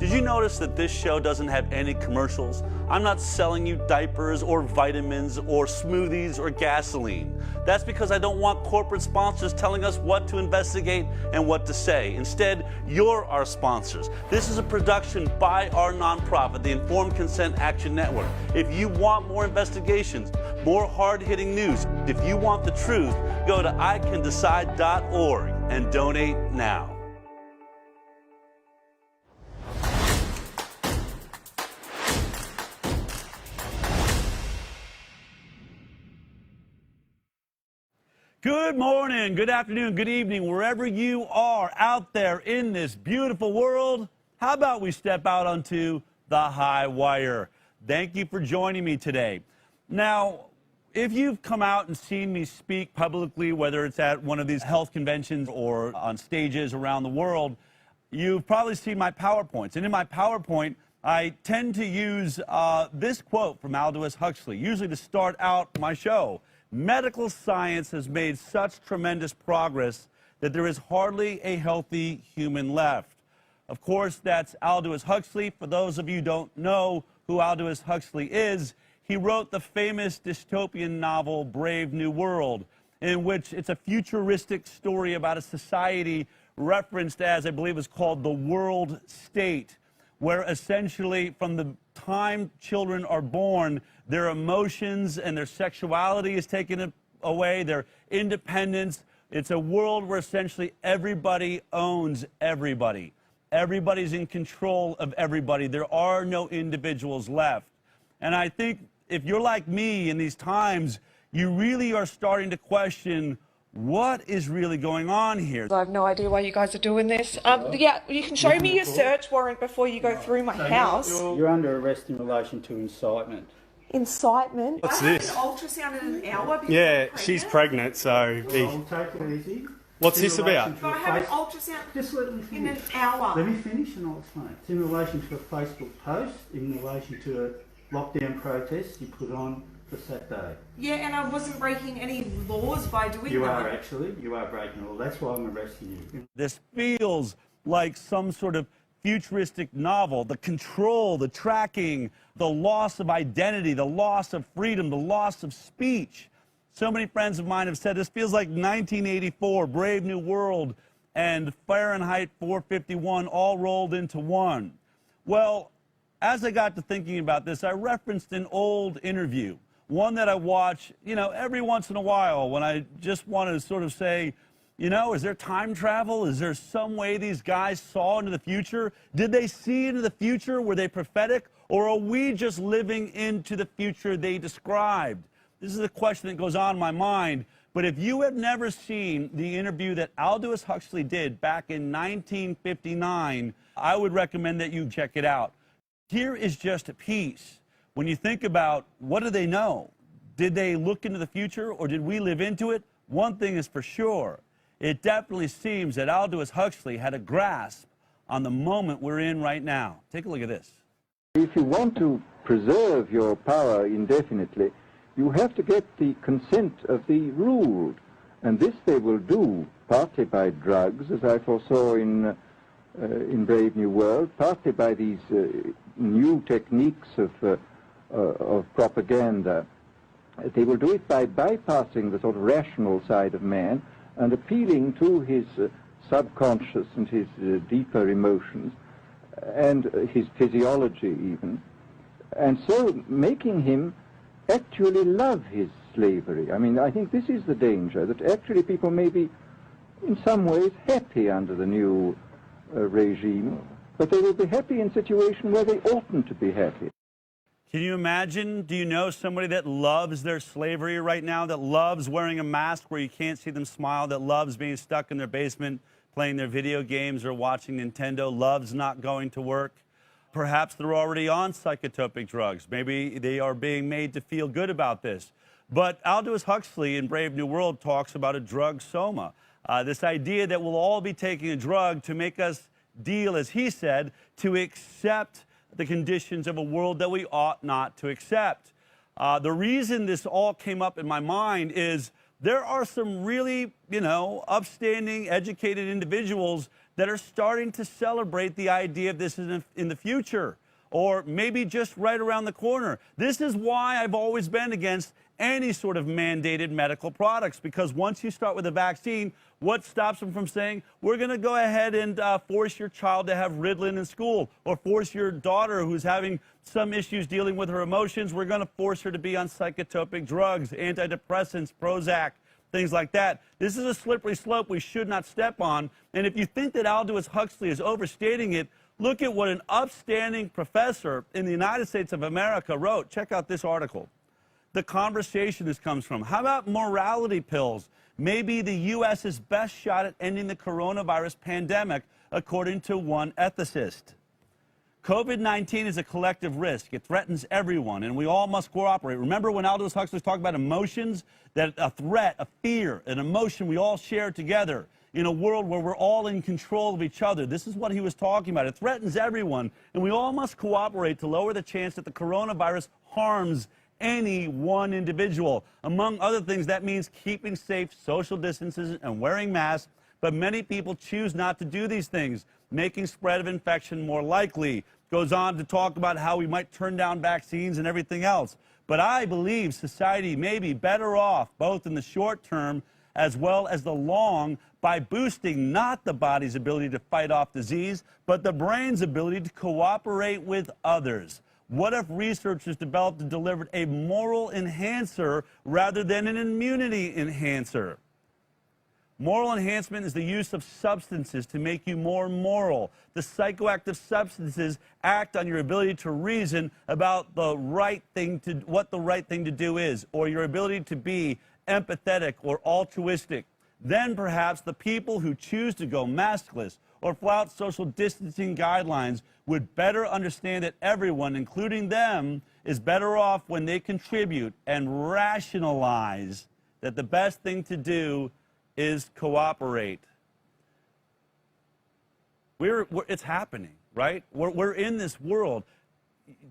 Did you notice that this show doesn't have any commercials? I'm not selling you diapers or vitamins or smoothies or gasoline. That's because I don't want corporate sponsors telling us what to investigate and what to say. Instead, you're our sponsors. This is a production by our nonprofit, the Informed Consent Action Network. If you want more investigations, more hard-hitting news, if you want the truth, go to ICanDecide.org and donate now. Good morning, good afternoon, good evening, wherever you are out there in this beautiful world. How about we step out onto the high wire? Thank you for joining me today. Now, if you've come out and seen me speak publicly, whether it's at one of these health conventions or on stages around the world, you've probably seen my PowerPoints. And in my PowerPoint, I tend to use this quote from Aldous Huxley, usually to start out my show. Medical science has made such tremendous progress that there is hardly a healthy human left. Of course, that's Aldous Huxley. For those of you who don't know who Aldous Huxley is, he wrote the famous dystopian novel Brave New World, in which it's a futuristic story about a society referenced as, I believe it's called the world state, where essentially from the time children are born, their emotions and their sexuality is taken away, their independence. It's a world where essentially everybody owns everybody. Everybody's in control of everybody. There are no individuals left. And I think if you're like me in these times, you really are starting to question what is really going on here. I have no idea why you guys are doing this. Yeah, you can show me your search warrant before you go through my house. You're under arrest in relation to incitement. Incitement? What's this? I have an ultrasound in an hour. Yeah, she's pregnant, so... I'll take it easy. What's this about? But I have an ultrasound Just let me in finish. an hour. Let me finish and I'll explain. It's in relation to a Facebook post, in relation to a lockdown protest you put on for Saturday. Yeah, and I wasn't breaking any laws by doing that. You are actually. You are breaking the law. That's why I'm arresting you. This feels like some sort of futuristic novel. The control, the tracking, the loss of identity, the loss of freedom, the loss of speech. So many friends of mine have said this feels like 1984, Brave New World, and Fahrenheit 451 all rolled into one. Well, as I got to thinking about this, I referenced an old interview, one that I watch, every once in a while when I just want to sort of say, is there time travel? Is there some way these guys saw into the future? Did they see into the future? Were they prophetic? Or are we just living into the future they described? This is a question that goes on in my mind. But if you have never seen the interview that Aldous Huxley did back in 1959, I would recommend that you check it out. Here is just a piece. When you think about what do they know? Did they look into the future or did we live into it? One thing is for sure. It definitely seems that Aldous Huxley had a grasp on the moment we're in right now. Take a look at this. If you want to preserve your power indefinitely, you have to get the consent of the ruled. And this they will do partly by drugs, as I foresaw in Brave New World, partly by these new techniques of propaganda. They will do it by bypassing the sort of rational side of man and appealing to his subconscious and his deeper emotions and his physiology even, and so making him actually love his slavery. I mean, I think this is the danger, that actually people may be in some ways happy under the new regime, but they will be happy in a situation where they oughtn't to be happy. Can you imagine, do you know somebody that loves their slavery right now, that loves wearing a mask where you can't see them smile, that loves being stuck in their basement playing their video games or watching Nintendo, loves not going to work? Perhaps they're already on psychotropic drugs. Maybe they are being made to feel good about this. But Aldous Huxley in Brave New World talks about a drug soma, this idea that we'll all be taking a drug to make us deal, as he said, to accept the conditions of a world that we ought not to accept. The reason this all came up in my mind is there are some really, upstanding, educated individuals that are starting to celebrate the idea of this in the future, or maybe just right around the corner. This is why I've always been against any sort of mandated medical products, because once you start with a vaccine, what stops them from saying, we're going to go ahead and force your child to have Ritalin in school, or force your daughter who's having some issues dealing with her emotions, we're going to force her to be on psychotropic drugs, antidepressants, Prozac, things like that. This is a slippery slope we should not step on. And if you think that Aldous Huxley is overstating it, look at what an upstanding professor in the United States of America wrote. Check out this article. The conversation this comes from. How about morality pills? Maybe the U.S.'s best shot at ending the coronavirus pandemic, according to one ethicist. COVID-19 is a collective risk. It threatens everyone, and we all must cooperate. Remember when Aldous Huxley was talking about emotions? That a threat, a fear, an emotion we all share together in a world where we're all in control of each other. This is what he was talking about. It threatens everyone, and we all must cooperate to lower the chance that the coronavirus harms any one individual. Among other things, that means keeping safe, social distances, and wearing masks. But many people choose not to do these things, making spread of infection more likely. Goes on to talk about how we might turn down vaccines and everything else. But I believe society may be better off, both in the short term as well as the long, by boosting not the body's ability to fight off disease, but the brain's ability to cooperate with others. What if researchers developed and delivered a moral enhancer rather than an immunity enhancer? Moral enhancement is the use of substances to make you more moral. The psychoactive substances act on your ability to reason about what the right thing to do is, or your ability to be empathetic or altruistic. Then perhaps the people who choose to go maskless or flout social distancing guidelines would better understand that everyone, including them, is better off when they contribute and rationalize that the best thing to do is cooperate. It's happening, right? We're in this world.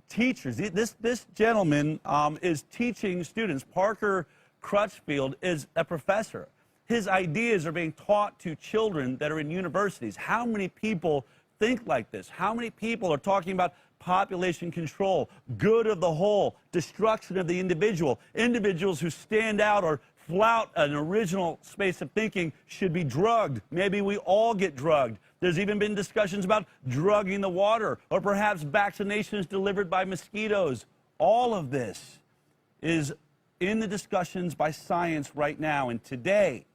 Teachers, this gentleman is teaching students. Parker Crutchfield is a professor. His ideas are being taught to children that are in universities. How many people think like this? How many people are talking about population control, good of the whole, destruction of the individual? Individuals who stand out or flout an original space of thinking should be drugged. Maybe we all get drugged. There's even been discussions about drugging the water, or perhaps vaccinations delivered by mosquitoes. All of this is in the discussions by science right now. And today,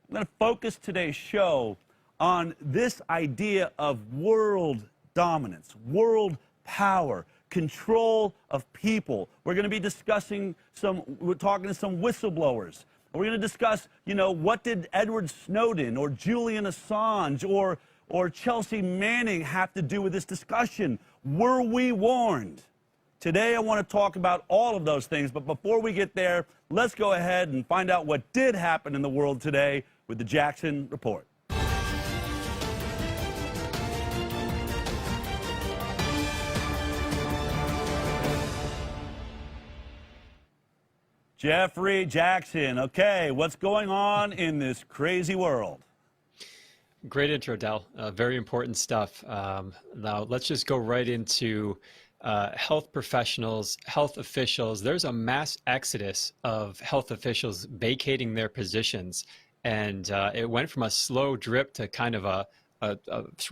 I'm going to focus today's show on this idea of world dominance, world power, control of people. We're going to be discussing we're talking to some whistleblowers. We're going to discuss, what did Edward Snowden or Julian Assange or Chelsea Manning have to do with this discussion? Were we warned? Today I want to talk about all of those things, but before we get there, let's go ahead and find out what did happen in the world today with the Jackson Report. Jeffrey Jackson. Okay, what's going on in this crazy world? Great intro, Del. Very important stuff. Now, let's just go right into health professionals, health officials. There's a mass exodus of health officials vacating their positions. And it went from a slow drip to kind of a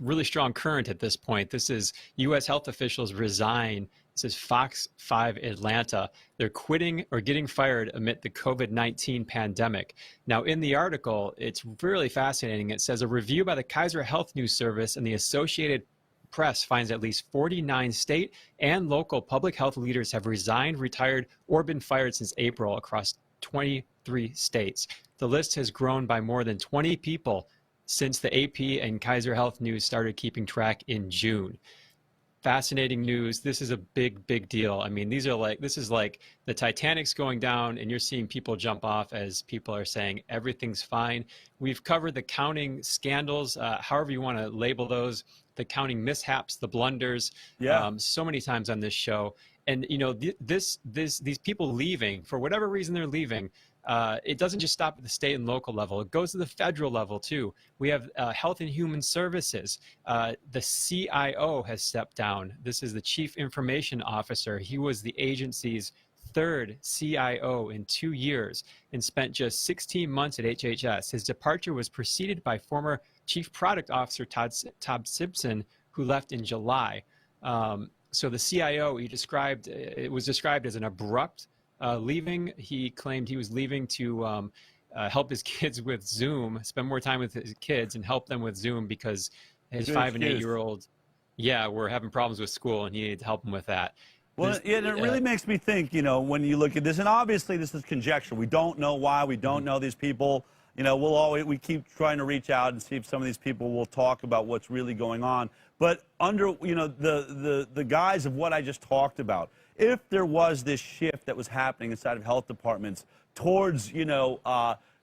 really strong current at this point. This is U.S. health officials resign. This is Fox 5 Atlanta. They're quitting or getting fired amid the COVID-19 pandemic. Now, in the article, it's really fascinating. It says a review by the Kaiser Health News Service and the Associated Press finds at least 49 state and local public health leaders have resigned, retired, or been fired since April across 23 states. The list has grown by more than 20 people since the AP and Kaiser Health News started keeping track in June. Fascinating news. This is a big, big deal. I mean, this is like the Titanic's going down and you're seeing people jump off as people are saying everything's fine. We've covered the counting scandals, however you want to label those, the counting mishaps, the blunders, so many times on this show. And you know, these people leaving for whatever reason they're leaving. It doesn't just stop at the state and local level. It goes to the federal level too. We have Health and Human Services. The CIO has stepped down. This is the Chief Information Officer. He was the agency's third CIO in 2 years and spent just 16 months at HHS. His departure was preceded by former Chief Product Officer Todd Simpson, who left in July. So the CIO, it was described as an abrupt leaving. He claimed he was leaving to help his kids with Zoom, spend more time with his kids and help them with Zoom because his 5 and 8-year-old, were having problems with school and he needed to help them with that. Well, yeah, and it really makes me think, you know, when you look at this, and obviously this is conjecture. We don't know why. We don't know these people. You know, we keep trying to reach out and see if some of these people will talk about what's really going on. But under, you know, the guise of what I just talked about, if there was this shift that was happening inside of health departments towards, you know,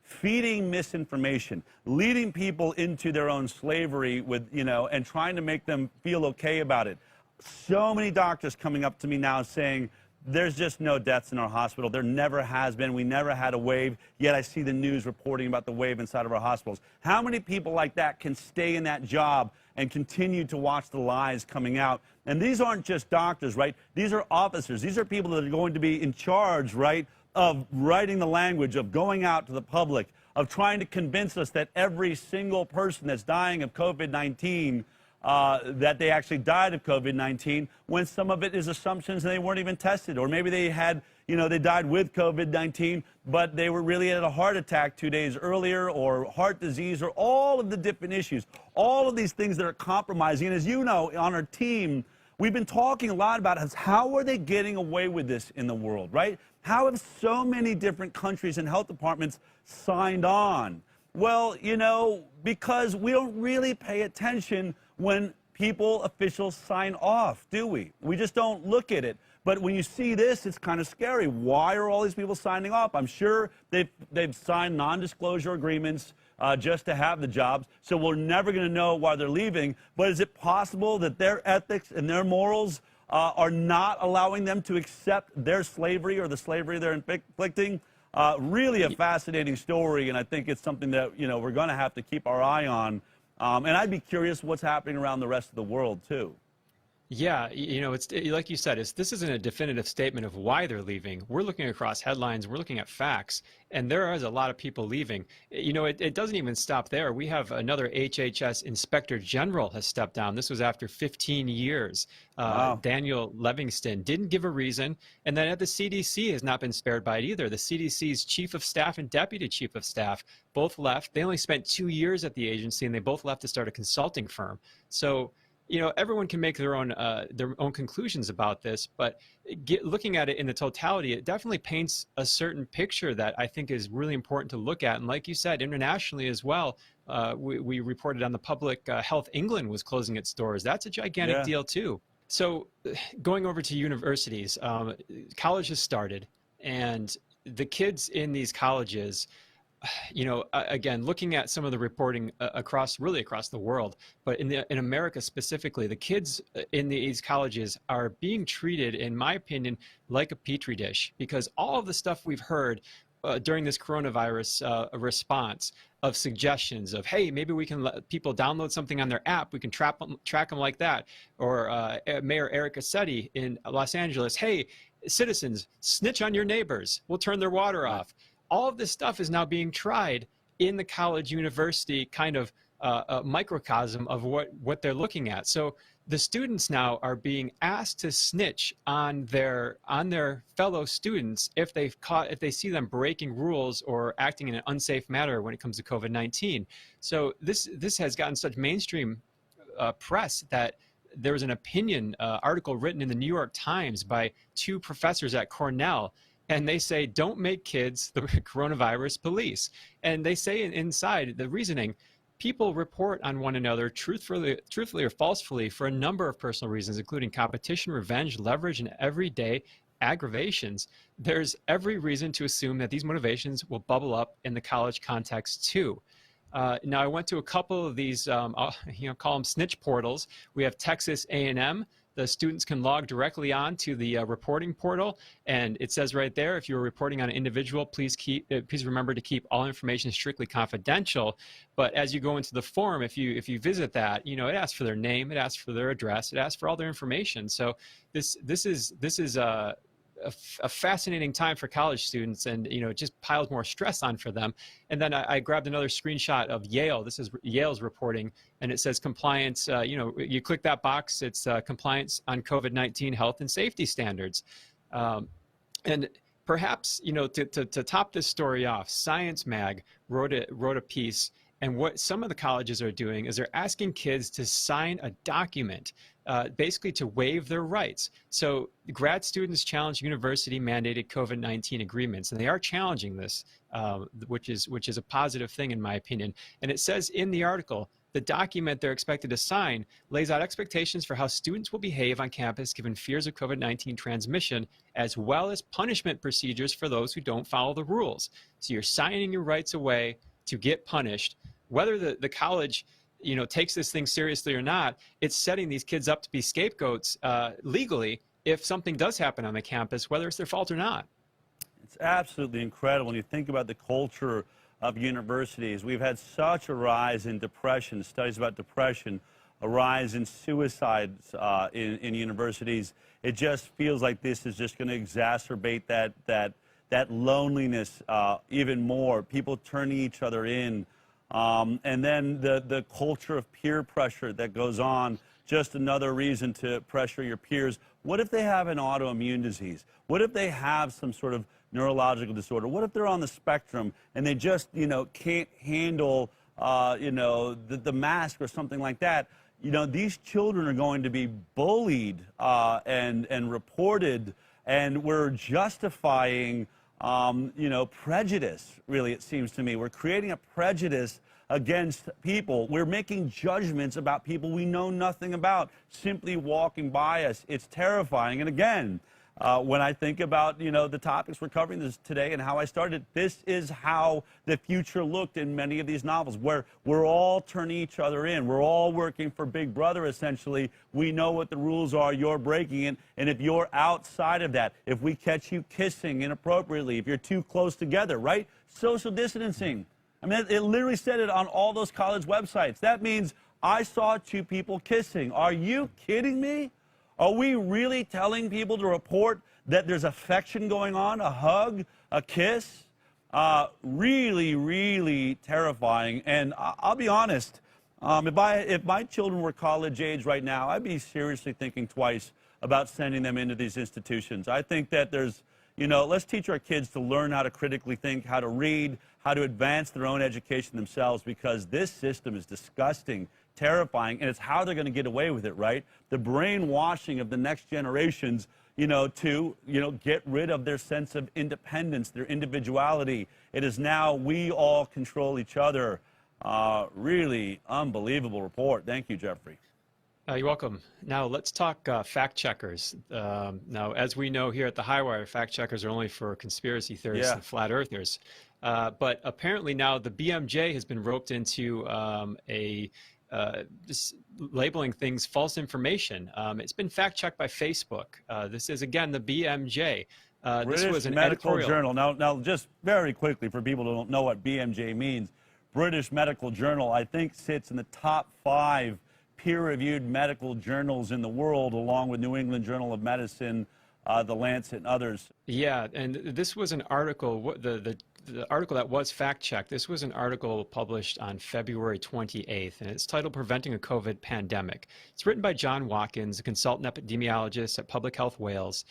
feeding misinformation, leading people into their own slavery with, you know, and trying to make them feel okay about it. So many doctors coming up to me now saying, there's just no deaths in our hospital. There never has been. We never had a wave, yet I see the news reporting about the wave inside of our hospitals. How many people like that can stay in that job and continue to watch the lies coming out? And these aren't just doctors, right? These are officers. These are people that are going to be in charge, right, of writing the language, of going out to the public, of trying to convince us that every single person that's dying of COVID-19 that they actually died of COVID-19, when some of it is assumptions and they weren't even tested. Or maybe they had, you know, they died with COVID-19, but they were really at a heart attack 2 days earlier, or heart disease, or all of the different issues. All of these things that are compromising. And as you know, on our team, we've been talking a lot about how are they getting away with this in the world, right? How have so many different countries and health departments signed on? Well, you know, because we don't really pay attention when officials sign off, do we? We just don't look at it. But when you see this, it's kind of scary. Why are all these people signing off? I'm sure they've signed non-disclosure agreements just to have the jobs, so we're never going to know why they're leaving. But is it possible that their ethics and their morals are not allowing them to accept their slavery or the slavery they're inflicting? Really a fascinating story, and I think it's something that, you know, we're going to have to keep our eye on. And I'd be curious what's happening around the rest of the world, too. Yeah, you know, it's like you said, this isn't a definitive statement of why they're leaving. We're looking across headlines, we're looking at facts, and there is a lot of people leaving. You know, it doesn't even stop there. We have another HHS Inspector General has stepped down. This was after 15 years. Wow. Daniel Livingston didn't give a reason, and then at the CDC has not been spared by it either. The CDC's Chief of Staff and Deputy Chief of Staff both left. They only spent 2 years at the agency, and they both left to start a consulting firm. So, you know, everyone can make their own conclusions about this, but looking at it in the totality, it definitely paints a certain picture that I think is really important to look at. And like you said, internationally as well, we reported on the Public Health England was closing its doors. That's a gigantic deal too. So going over to universities, college has started, and the kids in these colleges, you know, again, looking at some of the reporting across the world, but in America specifically, the kids in these colleges are being treated, in my opinion, like a petri dish, because all of the stuff we've heard during this coronavirus response of suggestions of, hey, maybe we can let people download something on their app, we can track them like that, or Mayor Eric Garcetti in Los Angeles, hey, citizens, snitch on your neighbors, we'll turn their water off. All of this stuff is now being tried in the college university kind of microcosm of what they're looking at. So the students now are being asked to snitch on their fellow students if they see them breaking rules or acting in an unsafe manner when it comes to COVID-19. So this has gotten such mainstream press that there was an opinion article written in the New York Times by 2 professors at Cornell. And they say, don't make kids the coronavirus police. And they say inside the reasoning, people report on one another truthfully or falsely for a number of personal reasons, including competition, revenge, leverage, and everyday aggravations. There's every reason to assume that these motivations will bubble up in the college context too. Now, I went to a couple of these, call them snitch portals. We have Texas A&M. The students can log directly on to the reporting portal, and it says right there, if you're reporting on an individual, please remember to keep all information strictly confidential. But as you go into the form, if you visit that, it asks for their name, it asks for their address, it asks for all their information. So this is a fascinating time for college students, and it just piles more stress on for them. And then I grabbed another screenshot of Yale. This is Yale's reporting, and it says compliance. You click that box, it's compliance on COVID-19 health and safety standards. And perhaps to top this story off, Science Mag wrote a piece. And what some of the colleges are doing is they're asking kids to sign a document, basically to waive their rights. So grad students challenge university-mandated COVID-19 agreements, and they are challenging this, which is a positive thing in my opinion. And it says in the article, the document they're expected to sign lays out expectations for how students will behave on campus given fears of COVID-19 transmission, as well as punishment procedures for those who don't follow the rules. So you're signing your rights away to get punished. Whether the college, takes this thing seriously or not, it's setting these kids up to be scapegoats legally if something does happen on the campus, whether it's their fault or not. It's absolutely incredible when you think about the culture of universities. We've had such a rise in depression, studies about depression, a rise in suicides in universities. It just feels like this is just going to exacerbate that loneliness even more, people turning each other in. And then the culture of peer pressure that goes on, just another reason to pressure your peers. What if they have an autoimmune disease? What if they have some sort of neurological disorder? What if they're on the spectrum and they just, can't handle, the mask or something like that? These children are going to be bullied and reported, and we're justifying prejudice, really, it seems to me. We're creating a prejudice against people. We're making judgments about people we know nothing about, simply walking by us. It's terrifying. And again, when I think about, the topics we're covering this today and how I started, this is how the future looked in many of these novels, where we're all turning each other in. We're all working for Big Brother, essentially. We know what the rules are. You're breaking it. And if you're outside of that, if we catch you kissing inappropriately, if you're too close together, right? Social distancing. I mean, it literally said it on all those college websites. That means I saw two people kissing. Are you kidding me? Are we really telling people to report that there's affection going on, a hug, a kiss? Really, really terrifying. And I'll be honest, if my children were college age right now, I'd be seriously thinking twice about sending them into these institutions. I think that there's, let's teach our kids to learn how to critically think, how to read, how to advance their own education themselves, because this system is disgusting, terrifying, and it's how they're going to get away with it, right? The brainwashing of the next generations, to, get rid of their sense of independence, their individuality. It is now we all control each other. Really unbelievable report. Thank you, Jeffrey. You're welcome. Now let's talk fact checkers. Now, as we know here at the Highwire, fact checkers are only for conspiracy theorists and flat earthers. But apparently now the BMJ has been roped into just labeling things false information. It's been fact checked by Facebook. This is, again, the BMJ. This was an Medical editorial. Journal. Now, just very quickly for people who don't know what BMJ means, British Medical Journal, I think, sits in the top 5 peer-reviewed medical journals in the world, along with New England Journal of Medicine, The Lancet, and others. Yeah, and this was an article, the article that was fact-checked. This was an article published on February 28th, and it's titled Preventing a COVID Pandemic. It's written by John Watkins, a consultant epidemiologist at Public Health Wales.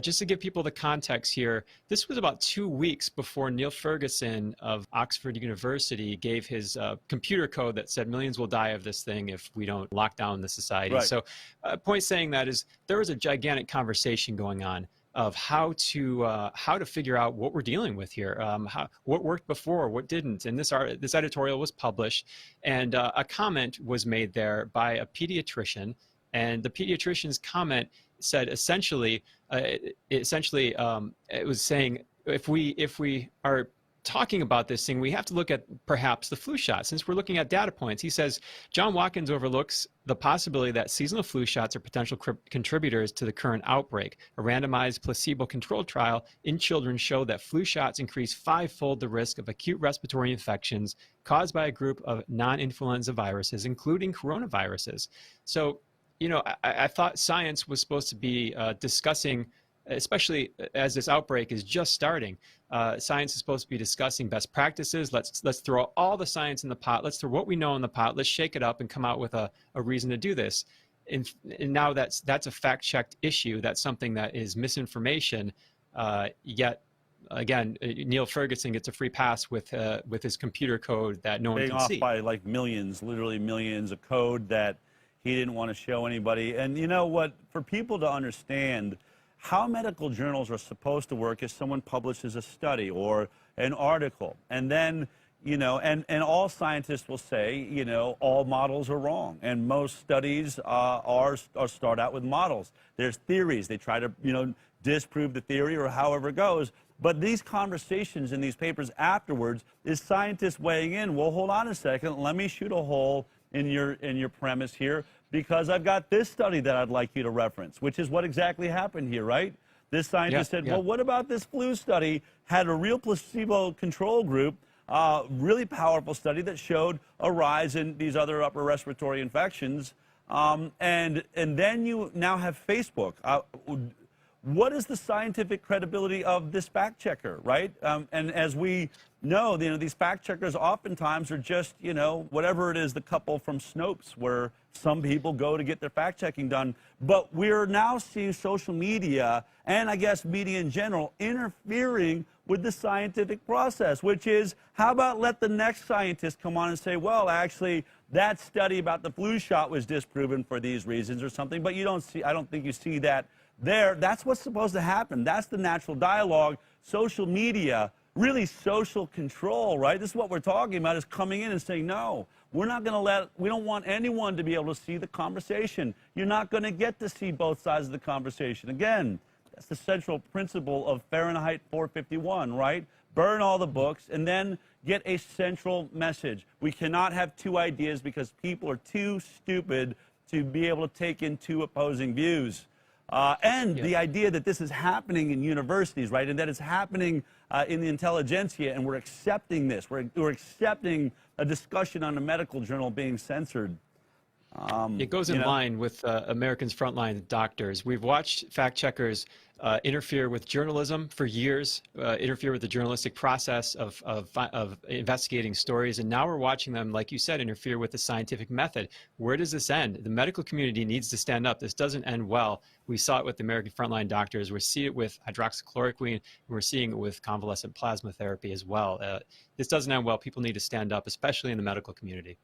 Just to give people the context here, this was about 2 weeks before Neil Ferguson of Oxford University gave his computer code that said millions will die of this thing if we don't lock down the society. Right. So point saying that is there was a gigantic conversation going on of how to figure out what we're dealing with here, what worked before, what didn't. And this editorial was published, and a comment was made there by a pediatrician, and the pediatrician's comment said essentially, it was saying if we are talking about this thing, we have to look at perhaps the flu shot. Since we're looking at data points, he says John Watkins overlooks the possibility that seasonal flu shots are potential contributors to the current outbreak. A randomized placebo-controlled trial in children showed that flu shots increase 5-fold the risk of acute respiratory infections caused by a group of non-influenza viruses, including coronaviruses. So, you know, I thought science was supposed to be discussing, especially as this outbreak is just starting, science is supposed to be discussing best practices. Let's throw all the science in the pot. Let's throw what we know in the pot. Let's shake it up and come out with a reason to do this. And now that's a fact-checked issue. That's something that is misinformation. Yet, again, Neil Ferguson gets a free pass with his computer code that no one can see. Off by like millions, literally millions of code that he didn't want to show anybody. And you know what? For people to understand how medical journals are supposed to work is someone publishes a study or an article, and then, you know, and all scientists will say, you know, all models are wrong, and most studies start out with models. There's theories. They try to, you know, disprove the theory or however it goes. But these conversations in these papers afterwards is scientists weighing in. Well, hold on a second. Let me shoot a hole in your premise here, because I've got this study that I'd like you to reference, which is what exactly happened here, right? This scientist said, well, what about this flu study? Had a real placebo control group, really powerful study that showed a rise in these other upper respiratory infections. And then you now have Facebook. What is the scientific credibility of this fact checker, right? And as we know, you know, these fact checkers oftentimes are just, you know, whatever it is, the couple from Snopes, where some people go to get their fact checking done. But we're now seeing social media, and I guess media in general, interfering with the scientific process, which is, how about let the next scientist come on and say, well, actually, that study about the flu shot was disproven for these reasons or something. But you don't see, I don't think you see that there. That's what's supposed to happen. That's the natural dialogue. Social media, really social control, right? This is what we're talking about, is coming in and saying, no, we're not going to we don't want anyone to be able to see the conversation. You're not going to get to see both sides of the conversation. Again, that's the central principle of Fahrenheit 451, right? Burn all the books and then get a central message. We cannot have two ideas because people are too stupid to be able to take in two opposing views. The idea that this is happening in universities, right, and that it's happening in the intelligentsia, and we're accepting this. We're accepting a discussion on a medical journal being censored. It goes in line with Americans' frontline doctors. We've watched fact checkers interfere with journalism for years, interfere with the journalistic process of investigating stories, and now we're watching them, like you said, interfere with the scientific method. Where does this end? The medical community needs to stand up. This doesn't end well. We saw it with the American frontline doctors. We see it with hydroxychloroquine, and we're seeing it with convalescent plasma therapy as well. This doesn't end well. People need to stand up, especially in the medical community.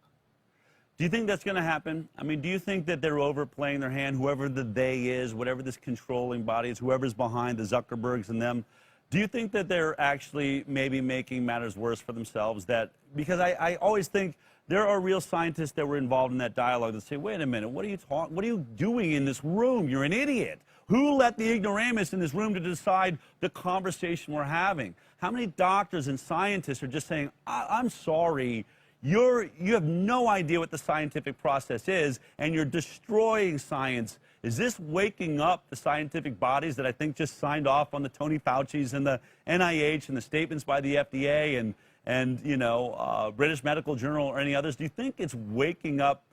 Do you think that's going to happen? I mean, do you think that they're overplaying their hand, whoever the they is, whatever this controlling body is, whoever's behind the Zuckerbergs and them? Do you think that they're actually maybe making matters worse for themselves? Because I always think there are real scientists that were involved in that dialogue that say, wait a minute, what are you doing in this room? You're an idiot. Who let the ignoramus in this room to decide the conversation we're having? How many doctors and scientists are just saying, I'm sorry, you have no idea what the scientific process is, and you're destroying science. Is this waking up the scientific bodies that I think just signed off on the Tony Fauci's and the NIH and the statements by the FDA and you know, British Medical Journal or any others? Do you think it's waking up,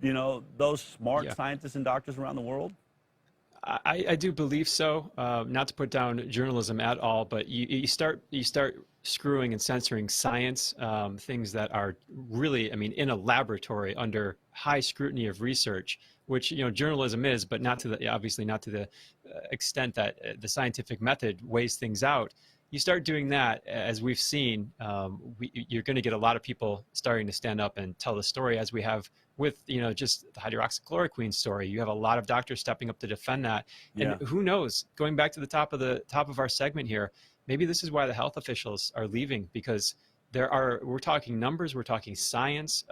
you know, those smart scientists and doctors around the world? I do believe so. Not to put down journalism at all, but you start screwing and censoring science, things that are really, I mean, in a laboratory under high scrutiny of research, which, you know, journalism is, but not to the, obviously not to the extent that the scientific method weighs things out. You start doing that, as we've seen, you're going to get a lot of people starting to stand up and tell the story, as we have with, you know, just the hydroxychloroquine story. You have a lot of doctors stepping up to defend that. And who knows, going back to the top of our segment here, maybe this is why the health officials are leaving, because we're talking numbers, we're talking science,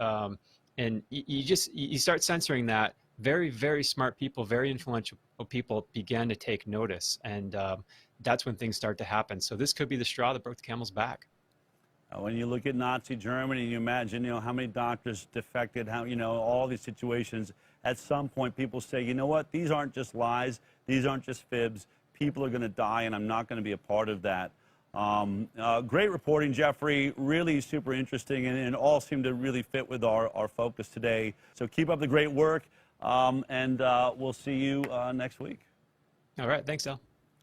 and you start censoring that. Very, very smart people, very influential people began to take notice. And that's when things start to happen. So this could be the straw that broke the camel's back. When you look at Nazi Germany, you imagine, how many doctors defected, how, all these situations. At some point, people say, you know what, these aren't just lies, these aren't just fibs. People are going to die, and I'm not going to be a part of that. Great reporting, Jeffrey. Really super interesting, and all seemed to really fit with our focus today. So keep up the great work, and we'll see you next week. All right. Thanks, Al.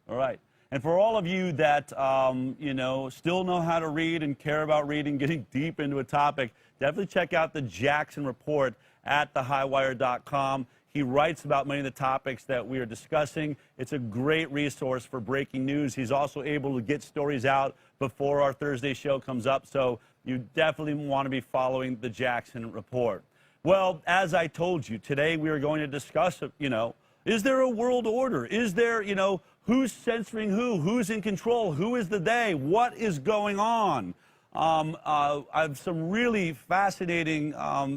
All right. And for all of you that, still know how to read and care about reading, getting deep into a topic, definitely check out the Jackson Report at thehighwire.com. He writes about many of the topics that we are discussing. It's a great resource for breaking news. He's also able to get stories out before our Thursday show comes up, so you definitely want to be following the Jackson Report. Well, as I told you, today we are going to discuss, is there a world order? Is there, who's censoring who? Who's in control? Who is the they? What is going on? I have some really fascinating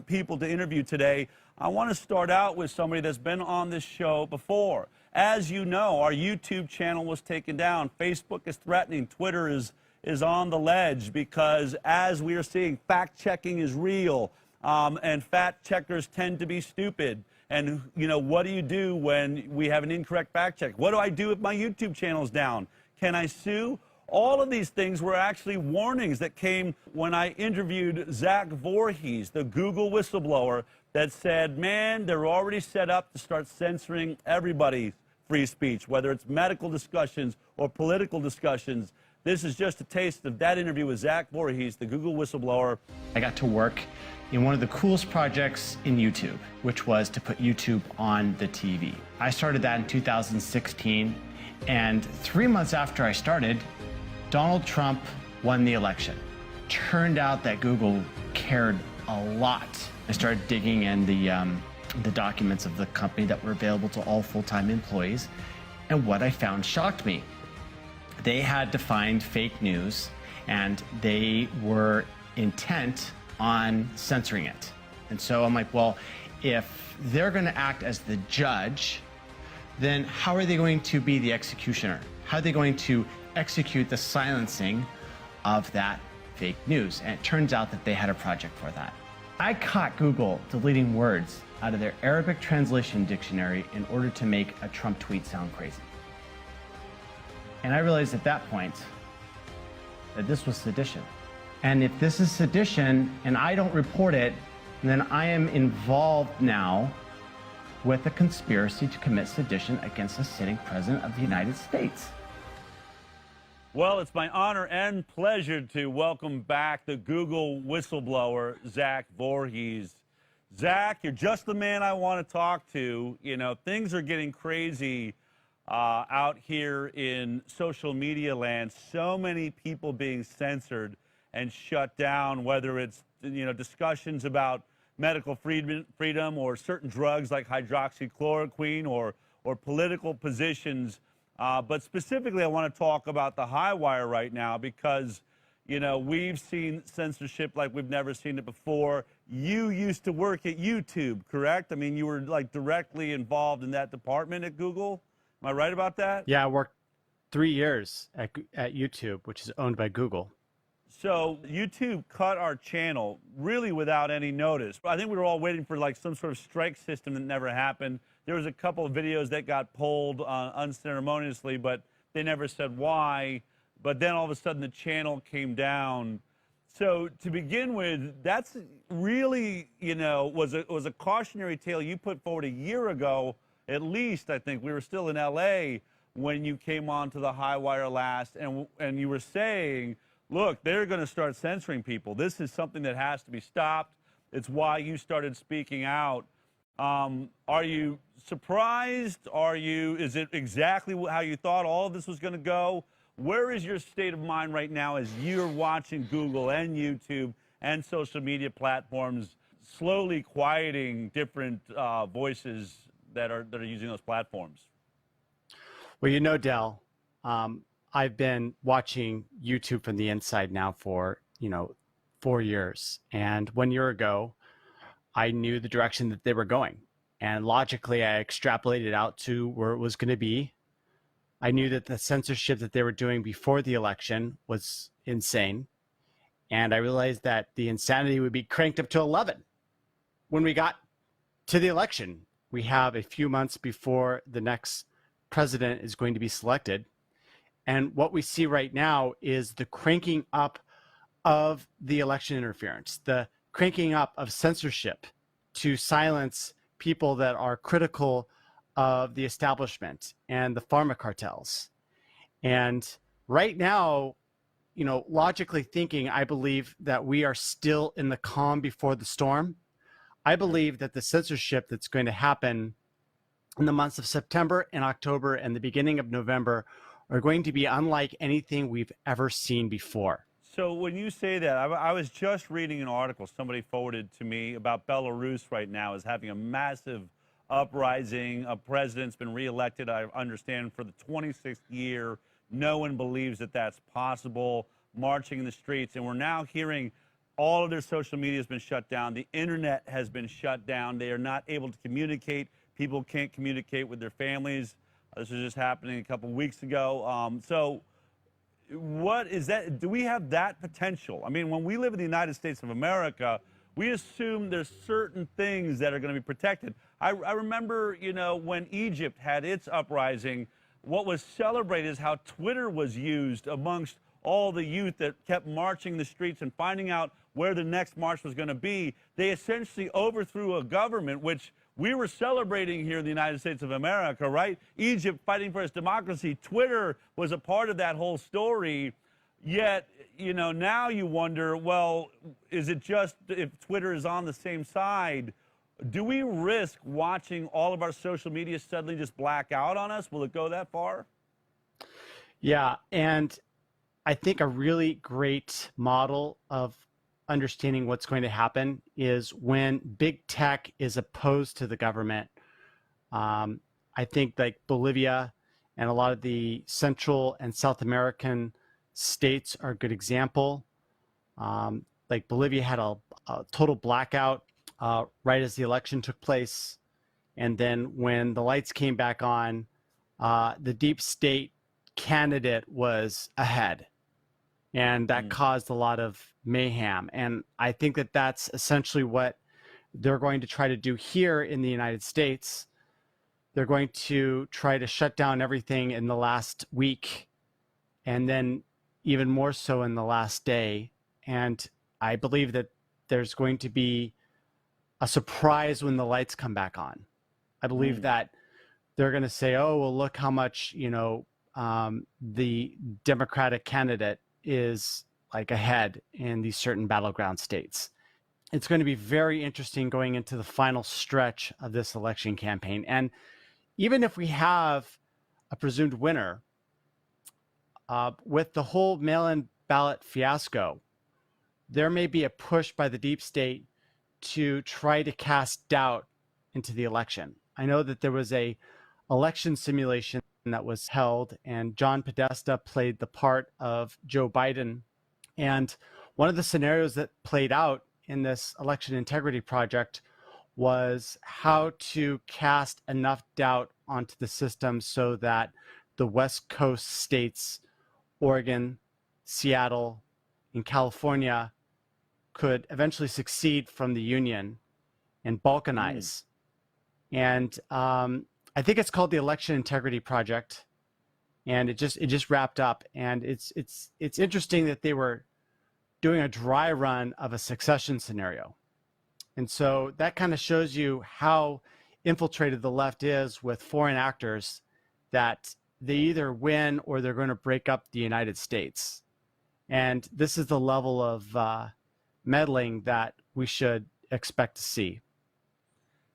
people to interview today. I want to start out with somebody that's been on this show before. As you know, our YouTube channel was taken down. Facebook is threatening. Twitter is on the ledge because, as we are seeing, fact-checking is real, and fact-checkers tend to be stupid. And, what do you do when we have an incorrect fact check? What do I do if my YouTube channel is down? Can I sue? All of these things were actually warnings that came when I interviewed Zach Vorhies, the Google whistleblower, that said, man, they're already set up to start censoring everybody's free speech, whether it's medical discussions or political discussions. This is just a taste of that interview with Zach Vorhies, the Google whistleblower. I got to work in one of the coolest projects in YouTube, which was to put YouTube on the TV. I started that in 2016, and 3 months after I started, Donald Trump won the election. Turned out that Google cared a lot. I started digging in the documents of the company that were available to all full-time employees, and what I found shocked me. They had defined fake news, and they were intent on censoring it. And so I'm like, well, if they're going to act as the judge, then how are they going to be the executioner? How are they going to execute the silencing of that fake news? And it turns out that they had a project for that. I caught Google deleting words out of their Arabic translation dictionary in order to make a Trump tweet sound crazy. And I realized at that point that this was sedition. And if this is sedition and I don't report it, then I am involved now with a conspiracy to commit sedition against the sitting president of the United States. Well, it's my honor and pleasure to welcome back the Google whistleblower, Zach Vorhies. Zach, you're just the man I want to talk to. Things are getting crazy out here in social media land. So many people being censored and shut down, whether it's, discussions about medical freedom or certain drugs like hydroxychloroquine or political positions. But specifically, I want to talk about the high wire right now because, we've seen censorship like we've never seen it before. You used to work at YouTube, correct? I mean, you were directly involved in that department at Google. Am I right about that? Yeah, I worked 3 years at YouTube, which is owned by Google. So YouTube cut our channel really without any notice. I think we were all waiting for some sort of strike system that never happened. There was a couple of videos that got pulled unceremoniously, but they never said why. But then all of a sudden the channel came down. So to begin with, that's really, was a cautionary tale you put forward a year ago, at least. I think we were still in LA when you came on to the high wire last, and you were saying, look, they're going to start censoring people. This is something that has to be stopped. It's why you started speaking out. Are you surprised? Is it exactly how you thought all of this was going to go? Where is your state of mind right now as you're watching Google and YouTube and social media platforms slowly quieting different voices that are using those platforms? Well, Del, I've been watching YouTube from the inside now for, 4 years. And 1 year ago, I knew the direction that they were going. And logically, I extrapolated out to where it was going to be I knew that the censorship that they were doing before the election was insane. And I realized that the insanity would be cranked up to 11 when we got to the election. We have a few months before the next president is going to be selected. And what we see right now is the cranking up of the election interference, the cranking up of censorship to silence people that are critical of the establishment and the pharma cartels. And right now, you know, logically thinking, I believe that we are still in the calm before the storm. I believe that the censorship that's going to happen in the months of September and October and the beginning of November are going to be unlike anything we've ever seen before. So when you say that, I was just reading an article somebody forwarded to me about Belarus right now is having a massive uprising. A president's been reelected, I understand, for the 26th year. No one believes that that's possible, marching in the streets. And we're now hearing all of their social media has been shut down. The internet has been shut down. They are not able to communicate. People can't communicate with their families. This was just happening a couple weeks ago. So what is that? Do we have that potential? I mean, when we live in the United States of America, we assume there's certain things that are going to be protected. I remember, you know, when Egypt had its uprising, what was celebrated is how Twitter was used amongst all the youth that kept marching the streets and finding out where the next march was going to be. They essentially overthrew a government, which we were celebrating here in the United States of America, right? Egypt fighting for its democracy. Twitter was a part of that whole story. Yet, you know, now you wonder, well, is it just if Twitter is on the same side, do we risk watching all of our social media suddenly just black out on us? Will it go that far? Yeah, and I think a really great model of understanding what's going to happen is when big tech is opposed to the government. I think like Bolivia and a lot of the Central and South American states are a good example. Like Bolivia had a total blackout right as the election took place. And then when the lights came back on, the deep state candidate was ahead. And that caused a lot of mayhem. And I think that that's essentially what they're going to try to do here in the United States. They're going to try to shut down everything in the last week, and then even more so in the last day. And I believe that there's going to be a surprise when the lights come back on. I believe that they're going to say, oh, well, look how much, you know, the Democratic candidate is like ahead in these certain battleground states. It's going to be very interesting going into the final stretch of this election campaign. And even if we have a presumed winner, with the whole mail-in ballot fiasco, there may be a push by the deep state to try to cast doubt into the election. I know that there was a election simulation that was held, and John Podesta played the part of Joe Biden. And one of the scenarios that played out in this election integrity project was how to cast enough doubt onto the system so that the West Coast states, Oregon, Seattle, and California could eventually succeed from the Union and balkanize. And I think it's called the Election Integrity Project, and it just wrapped up. And it's interesting that they were doing a dry run of a succession scenario, and so that kind of shows you how infiltrated the left is with foreign actors, that they either win or they're going to break up the United States. And this is the level of meddling that we should expect to see.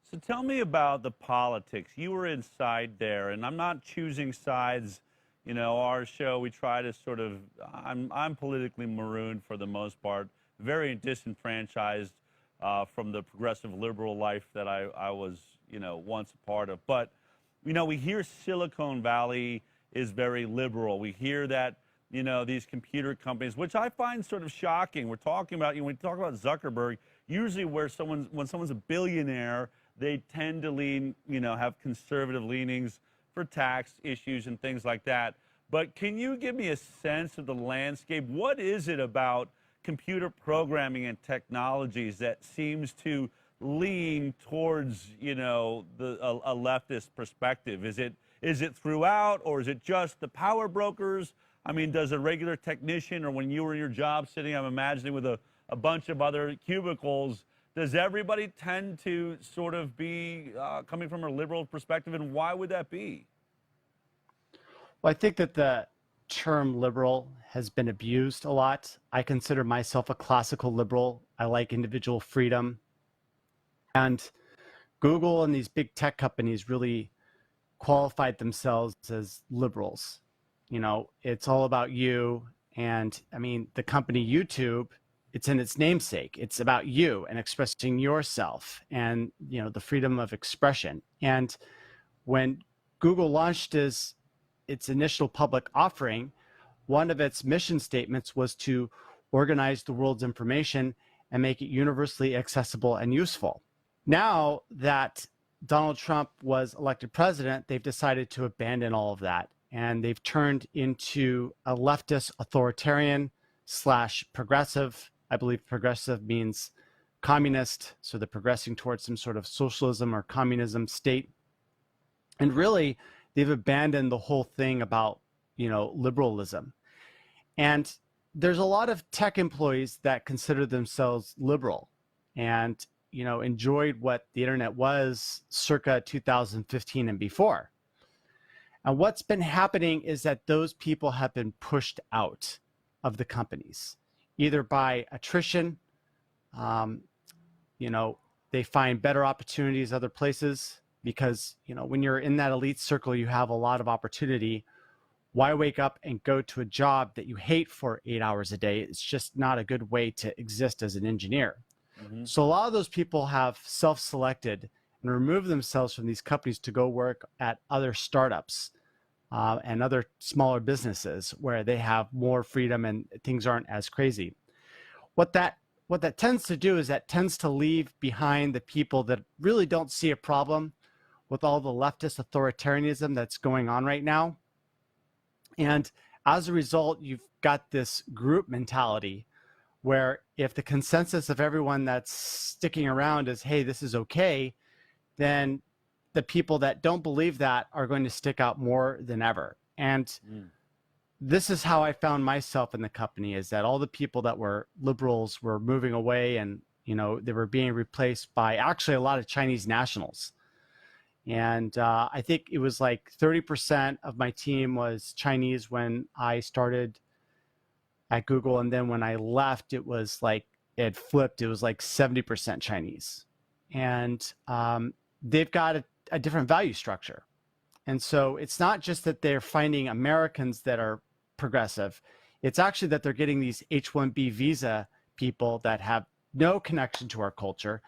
So tell me about the politics. You were inside there, and I'm not choosing sides. You know, our show, we try to sort of, I'm politically marooned for the most part, very disenfranchised from the progressive liberal life that I was, you know, once a part of. But, you know, we hear Silicon Valley is very liberal. We hear that, you know, these computer companies, which I find sort of shocking. We're talking about, you know, when we talk about Zuckerberg, usually when someone's a billionaire, they tend to lean, you know, have conservative leanings. for tax issues and things like that. But can you give me a sense of the landscape? What is it about computer programming and technologies that seems to lean towards, a leftist perspective? Is it throughout, or is it just the power brokers? I mean, does a regular technician, or when you were in your job sitting, I'm imagining, with a bunch of other cubicles, does everybody tend to sort of be coming from a liberal perspective, and why would that be? Well, I think that the term liberal has been abused a lot. I consider myself a classical liberal. I like individual freedom. And Google and these big tech companies really qualified themselves as liberals. It's all about you. And I mean, the company YouTube, it's in its namesake. It's about you and expressing yourself and, the freedom of expression. And when Google launched its initial public offering, one of its mission statements was to organize the world's information and make it universally accessible and useful. Now that Donald Trump was elected president, they've decided to abandon all of that. And they've turned into a leftist authoritarian / progressive. I believe progressive means communist. So they're progressing towards some sort of socialism or communism state. And really, they've abandoned the whole thing about, liberalism. And there's a lot of tech employees that consider themselves liberal and, enjoyed what the internet was circa 2015 and before. And what's been happening is that those people have been pushed out of the companies, either by attrition, they find better opportunities other places because, when you're in that elite circle, you have a lot of opportunity. Why wake up and go to a job that you hate for 8 hours a day? It's just not a good way to exist as an engineer. Mm-hmm. So a lot of those people have self-selected and removed themselves from these companies to go work at other startups and other smaller businesses where they have more freedom and things aren't as crazy. What that tends to do is that tends to leave behind the people that really don't see a problem with all the leftist authoritarianism that's going on right now. And as a result, you've got this group mentality where if the consensus of everyone that's sticking around is, hey, this is okay, then the people that don't believe that are going to stick out more than ever. And this is how I found myself in the company, is that all the people that were liberals were moving away and, they were being replaced by actually a lot of Chinese nationals. And I think it was like 30% of my team was Chinese when I started at Google. And then when I left, it was like, it flipped. It was like 70% Chinese. And they've got a different value structure. And so it's not just that they're finding Americans that are progressive. It's actually that they're getting these H-1B visa people that have no connection to our culture,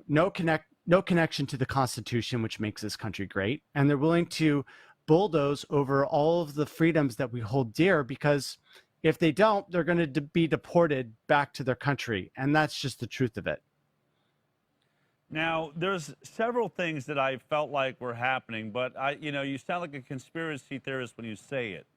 no connection to the Constitution, which makes this country great. And they're willing to bulldoze over all of the freedoms that we hold dear, because if they don't, they're going to be deported back to their country. And that's just the truth of it. Now, there's several things that I felt like were happening, but you sound like a conspiracy theorist when you say it.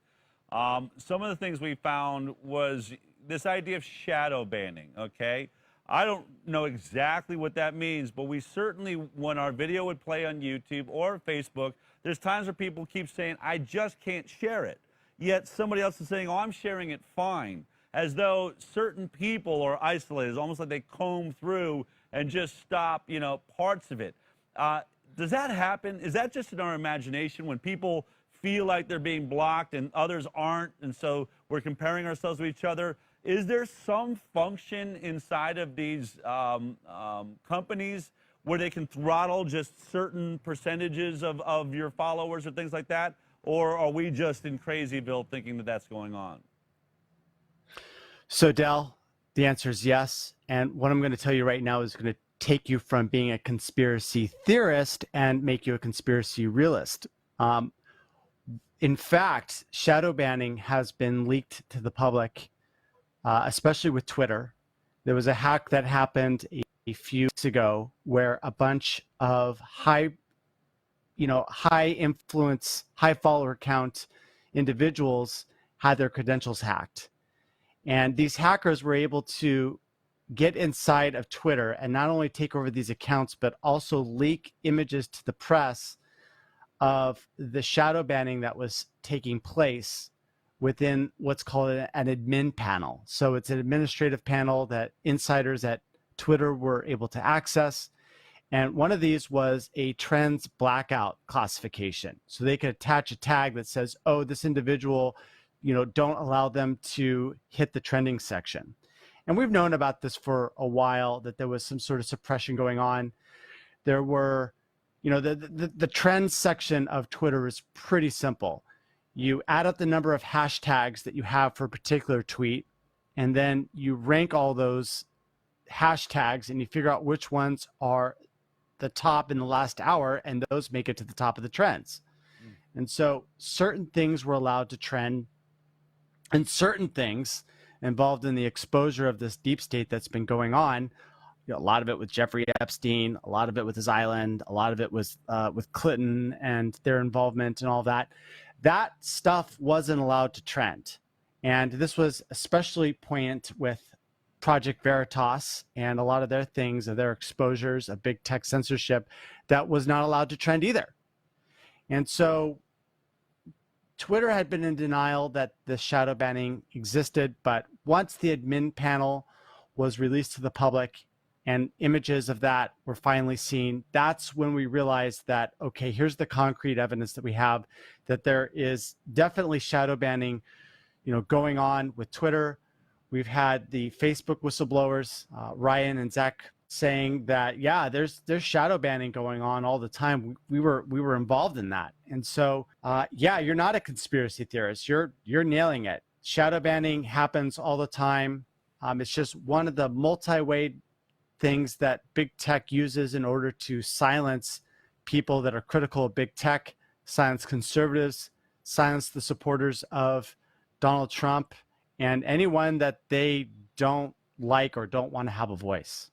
Some of the things we found was this idea of shadow banning, okay? I don't know exactly what that means, but we certainly, when our video would play on YouTube or Facebook, there's times where people keep saying, I just can't share it. Yet somebody else is saying, oh, I'm sharing it fine, as though certain people are isolated, almost like they comb through and just stop, parts of it. Does that happen? Is that just in our imagination when people feel like they're being blocked and others aren't, and so we're comparing ourselves to each other? Is there some function inside of these companies where they can throttle just certain percentages of your followers or things like that? Or are we just in Crazyville thinking that that's going on? So, Del, the answer is yes. And what I'm going to tell you right now is going to take you from being a conspiracy theorist and make you a conspiracy realist. In fact, shadow banning has been leaked to the public, especially with Twitter. There was a hack that happened a few weeks ago where a bunch of high high influence, high follower count individuals had their credentials hacked. And these hackers were able to get inside of Twitter and not only take over these accounts, but also leak images to the press of the shadow banning that was taking place within what's called an admin panel. So it's an administrative panel that insiders at Twitter were able to access. And one of these was a trends blackout classification. So they could attach a tag that says, oh, this individual, don't allow them to hit the trending section. And we've known about this for a while, that there was some sort of suppression going on. There were, the trends section of Twitter is pretty simple. You add up the number of hashtags that you have for a particular tweet, and then you rank all those hashtags and you figure out which ones are the top in the last hour, and those make it to the top of the trends. And so certain things were allowed to trend, and certain things involved in the exposure of this deep state that's been going on. A lot of it with Jeffrey Epstein, a lot of it with his island, a lot of it was with Clinton and their involvement and all that. That stuff wasn't allowed to trend. And this was especially poignant with Project Veritas and a lot of their things, of their exposures of big tech censorship, that was not allowed to trend either. And so Twitter had been in denial that the shadow banning existed, but once the admin panel was released to the public and images of that were finally seen, that's when we realized that, okay, here's the concrete evidence that we have, that there is definitely shadow banning, going on with Twitter. We've had the Facebook whistleblowers, Ryan and Zach, saying that, yeah, there's shadow banning going on all the time. We were involved in that. And so, yeah, you're not a conspiracy theorist. You're nailing it. Shadow banning happens all the time. It's just one of the multi-way things that big tech uses in order to silence people that are critical of big tech, silence conservatives, silence the supporters of Donald Trump, and anyone that they don't like or don't want to have a voice.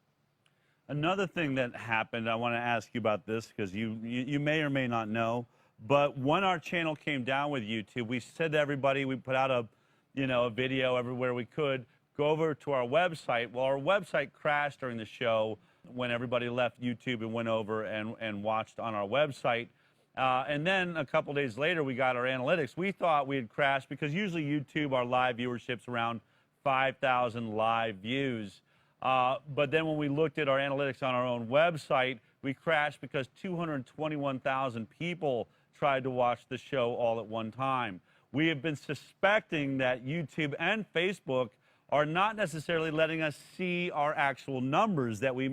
Another thing that happened, I want to ask you about this because you may or may not know, but when our channel came down with YouTube, we said to everybody, we put out a video everywhere we could, go over to our website. Well, our website crashed during the show when everybody left YouTube and went over and watched on our website. And then a couple days later, we got our analytics. We thought we had crashed because usually YouTube, our live viewership's around 5,000 live views. But then when we looked at our analytics on our own website, we crashed because 221,000 people tried to watch the show all at one time. We have been suspecting that YouTube and Facebook are not necessarily letting us see our actual numbers, that we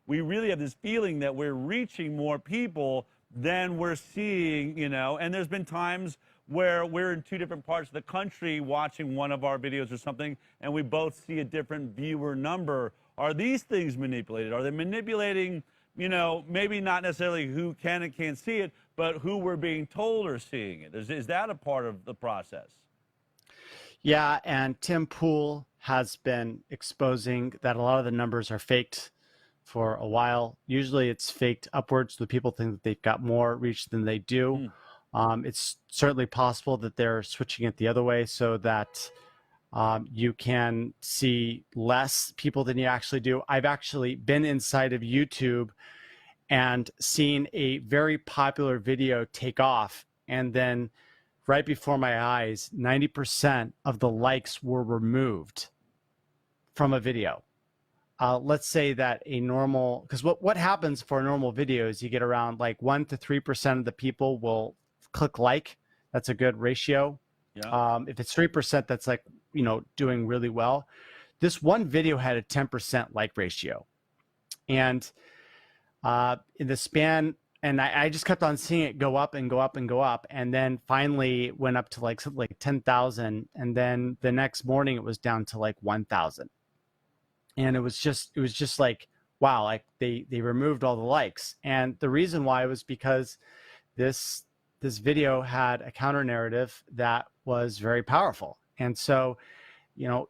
really have this feeling that we're reaching more people than we're seeing, and there's been times where we're in two different parts of the country watching one of our videos or something, and we both see a different viewer number. Are these things manipulated? Are they manipulating, maybe not necessarily who can and can't see it, but who we're being told are seeing it? Is that a part of the process? Yeah, and Tim Pool has been exposing that a lot of the numbers are faked for a while. Usually it's faked upwards, so people think that they've got more reach than they do. It's certainly possible that they're switching it the other way so that you can see less people than you actually do. I've actually been inside of YouTube and seen a very popular video take off, and then right before my eyes, 90% of the likes were removed from a video. Let's say that a normal, because what happens for a normal video is you get around like 1 to 3% of the people will click like. That's a good ratio. Yeah. If it's 3%, that's like, doing really well. This one video had a 10% like ratio. And in the span, and I just kept on seeing it go up and go up and go up. And then finally it went up to like something like 10,000. And then the next morning it was down to like 1,000. And it was just like, wow, like they removed all the likes. And the reason why was because this video had a counter narrative that was very powerful. And so,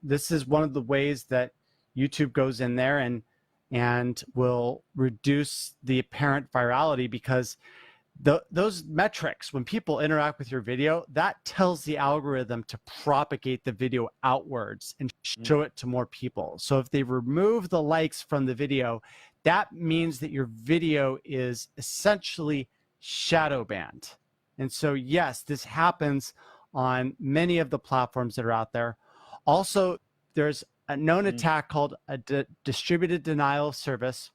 this is one of the ways that YouTube goes in there and will reduce the apparent virality, because those metrics, when people interact with your video, that tells the algorithm to propagate the video outwards and show it to more people. So if they remove the likes from the video, that means that your video is essentially shadow banned. And so, yes, this happens on many of the platforms that are out there. Also, there's a known attack called a distributed denial of service,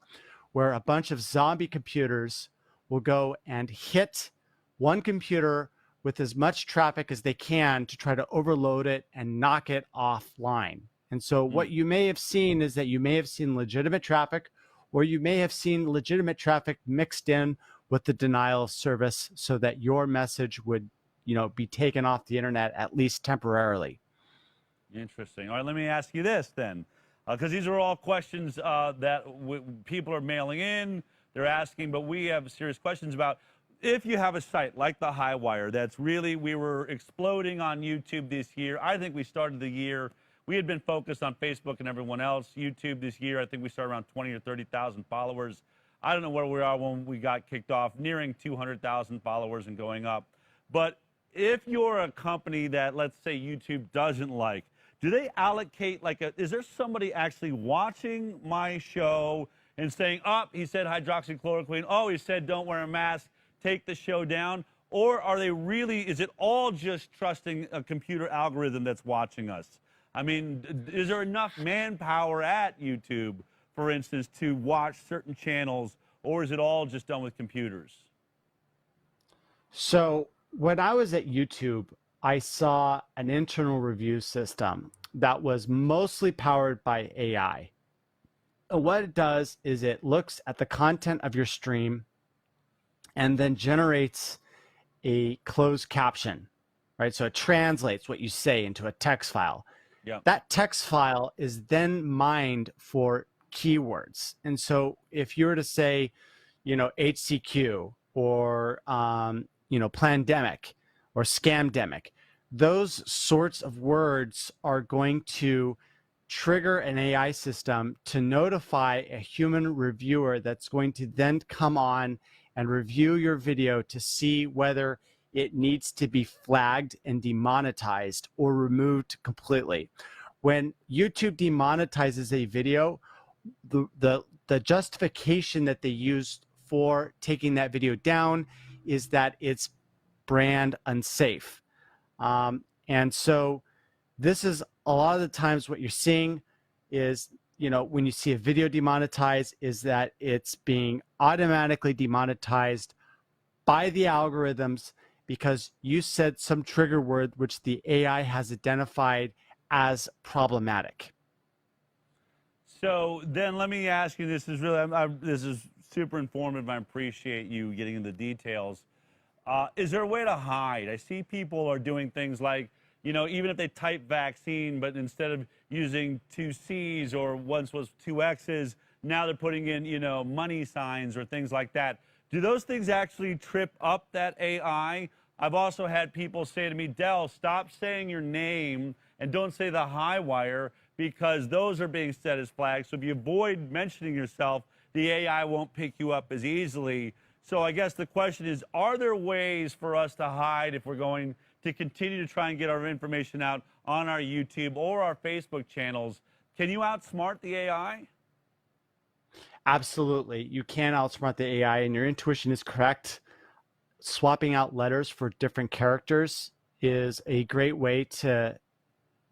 where a bunch of zombie computers will go and hit one computer with as much traffic as they can to try to overload it and knock it offline. And so what you may have seen is that you may have seen legitimate traffic, or you may have seen legitimate traffic mixed in with the denial of service so that your message would, be taken off the internet, at least temporarily. Interesting. All right, let me ask you this then, because these are all questions that people are mailing in. They're asking, but we have serious questions about if you have a site like the Highwire that's really, we were exploding on YouTube this year. I think we started the year, we had been focused on Facebook and everyone else. YouTube this year, I think we started around 20 or 30,000 followers. I don't know where we are when we got kicked off, nearing 200,000 followers and going up. But if you're a company that, let's say, YouTube doesn't like, do they allocate is there somebody actually watching my show and saying, oh, he said hydroxychloroquine, oh, he said don't wear a mask, take the show down? Or are they really, is it all just trusting a computer algorithm that's watching us? I mean, is there enough manpower at YouTube, for instance, to watch certain channels, or is it all just done with computers? So when I was at YouTube, I saw an internal review system that was mostly powered by AI. What it does is it looks at the content of your stream and then generates a closed caption, right? So it translates what you say into a text file. Yeah. That text file is then mined for keywords. And so if you were to say, HCQ or, pandemic or scamdemic, those sorts of words are going to trigger an AI system to notify a human reviewer that's going to then come on and review your video to see whether it needs to be flagged and demonetized or removed completely. When YouTube demonetizes a video, the justification that they use for taking that video down is that it's brand unsafe. And so this is a lot of the times what you're seeing is, when you see a video demonetized, is that it's being automatically demonetized by the algorithms because you said some trigger word which the AI has identified as problematic. So then let me ask you, this is really, this is super informative. I appreciate you getting into the details. Is there a way to hide? I see people are doing things like, even if they type vaccine, but instead of using 2 C's or once was 2 X's, now they're putting in, money signs or things like that. Do those things actually trip up that AI? I've also had people say to me, Del, stop saying your name and don't say the Highwire because those are being set as flags. So if you avoid mentioning yourself, the AI won't pick you up as easily. So I guess the question is, are there ways for us to hide if we're going to continue to try and get our information out on our YouTube or our Facebook channels? Can you outsmart the AI? Absolutely. You can outsmart the AI, and your intuition is correct. Swapping out letters for different characters is a great way to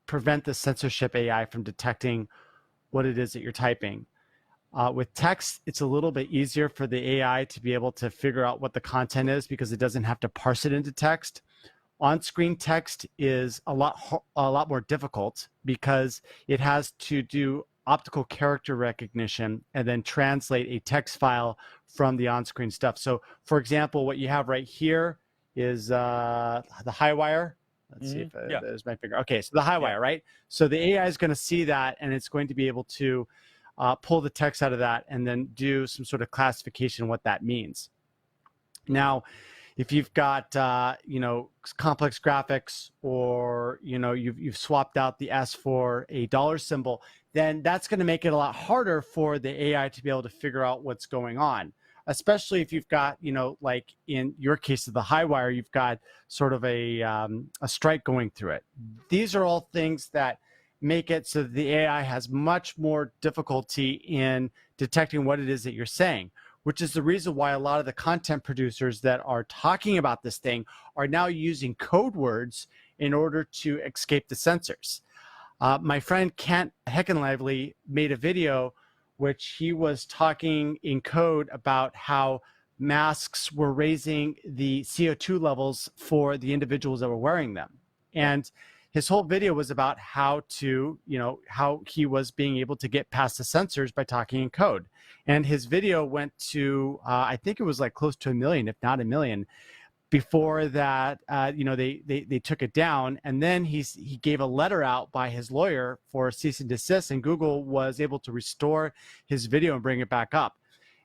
prevent the censorship AI from detecting what it is that you're typing. With text, it's a little bit easier for the AI to be able to figure out what the content is because it doesn't have to parse it into text. On-screen text is a lot more difficult because it has to do optical character recognition and then translate a text file from the on-screen stuff. So, for example, what you have right here is the Highwire. Let's see if there's my finger. Okay, so the Highwire, right? So the AI is going to see that, and it's going to be able to pull the text out of that and then do some sort of classification of what that means. Now, if you've got complex graphics, or you've swapped out the S for a dollar symbol, then that's going to make it a lot harder for the AI to be able to figure out what's going on. especially if you've got, like in your case of the high wire, you've got sort of a strike going through it. These are all things that make it so that the AI has much more difficulty in detecting what it is that you're saying, which is the reason why a lot of the content producers that are talking about this thing are now using code words in order to escape the censors. My friend Kent Heckenlively made a video which he was talking in code about how masks were raising the CO2 levels for the individuals that were wearing them. And his whole video was about how to, how he was being able to get past the censors by talking in code. And his video went to, I think it was like close to 1 million, if not 1 million. Before that, they took it down, and then he gave a letter out by his lawyer for cease and desist, and Google was able to restore his video and bring it back up.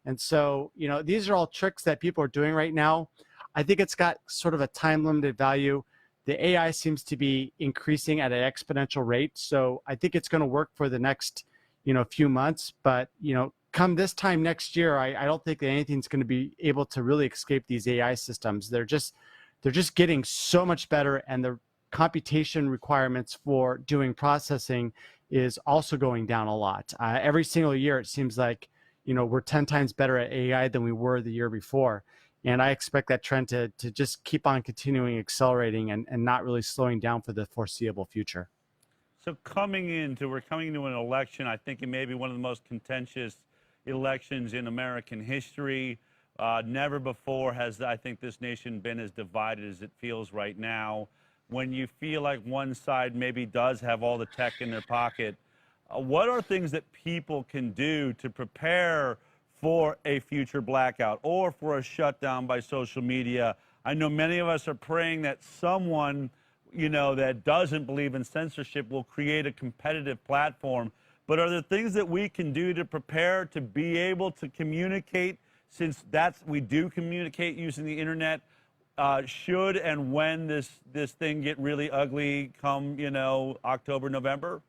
And so, these are all tricks that people are doing right now. I think it's got sort of a time-limited value. The AI seems to be increasing at an exponential rate, so I think it's going to work for the next, few months. But come this time next year, I don't think that anything's going to be able to really escape these AI systems. They're just getting so much better, and the computation requirements for doing processing is also going down a lot. Every single year, it seems like we're 10 times better at AI than we were the year before. And I expect that trend to just keep on continuing accelerating and not really slowing down for the foreseeable future. So we're coming into an election. I think it may be one of the most contentious elections in American history. Never before has, I think, this nation been as divided as it feels right now. When you feel like one side maybe does have all the tech in their pocket, what are things that people can do to prepare for a future blackout or for a shutdown by social media? I know many of us are praying that someone, that doesn't believe in censorship will create a competitive platform. But are there things that we can do to prepare to be able to communicate, since we do communicate using the internet, should and when this thing get really ugly come, October, November?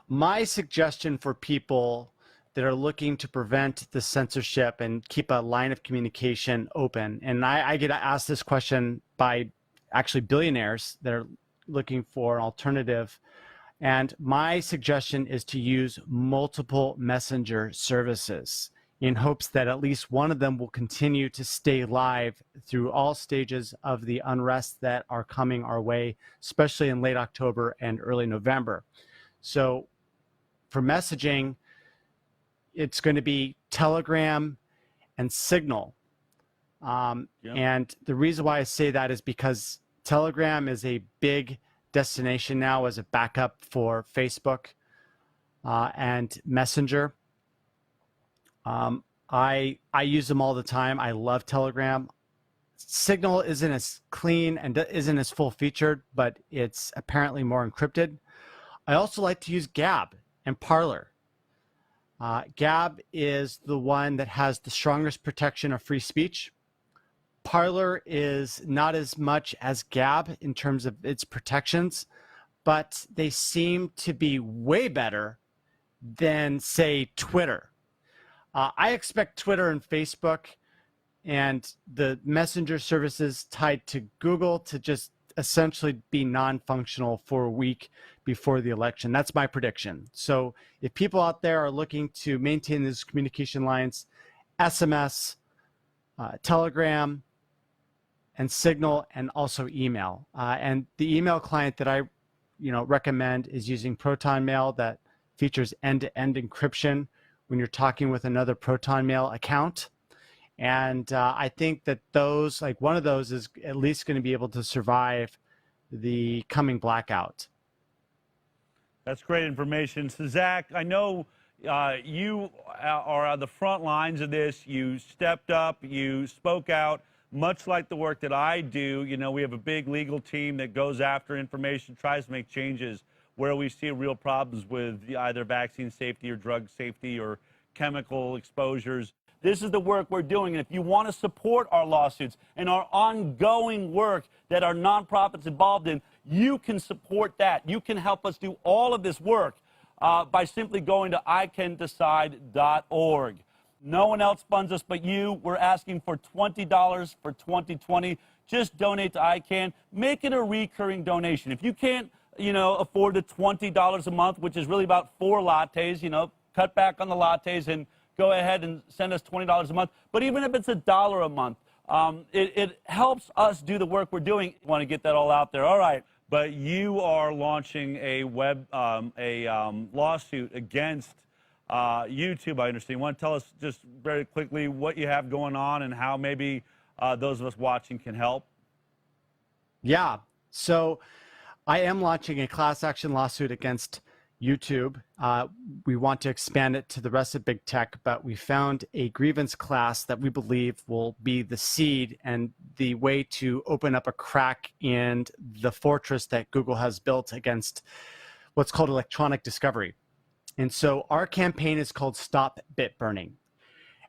My suggestion for people that are looking to prevent the censorship and keep a line of communication open, and I get asked this question by actually billionaires that are looking for an alternative. And my suggestion is to use multiple messenger services in hopes that at least one of them will continue to stay live through all stages of the unrest that are coming our way, especially in late October and early November. So for messaging, it's going to be Telegram and Signal. And the reason why I say that is because Telegram is a big destination now as a backup for Facebook and Messenger. I use them all the time. I love Telegram. Signal isn't as clean and isn't as full featured, but it's apparently more encrypted. I also like to use Gab and Parler. Gab is the one that has the strongest protection of free speech. Parler is not as much as Gab in terms of its protections, but they seem to be way better than, say, Twitter. I expect Twitter and Facebook and the messenger services tied to Google to just essentially be non-functional for a week before the election. That's my prediction. So if people out there are looking to maintain these communication lines, SMS, Telegram, and Signal, and also email. And the email client that I recommend is using Proton Mail that features end-to-end encryption when you're talking with another Proton Mail account. And I think that those, like one of those is at least going to be able to survive the coming blackout. That's great information. So Zach, I know you are on the front lines of this. You stepped up, you spoke out. Much like the work that I do, we have a big legal team that goes after information, tries to make changes where we see real problems with either vaccine safety or drug safety or chemical exposures. This is the work we're doing. And if you want to support our lawsuits and our ongoing work that our nonprofits involved in, you can support that. You can help us do all of this work by simply going to ICanDecide.org. No one else funds us but you. We're asking for $20 for 2020. Just donate to ICANN. Make it a recurring donation. If you can't, afford the $20 a month, which is really about 4 lattes, cut back on the lattes and go ahead and send us $20 a month. But even if it's $1 a month, it helps us do the work we're doing. Want to get that all out there. All right. But you are launching a lawsuit against YouTube, I understand. You want to tell us just very quickly what you have going on and how maybe those of us watching can help? Yeah. So I am launching a class action lawsuit against YouTube. We want to expand it to the rest of big tech, but we found a grievance class that we believe will be the seed and the way to open up a crack in the fortress that Google has built against what's called electronic discovery. And so our campaign is called Stop Bit Burning.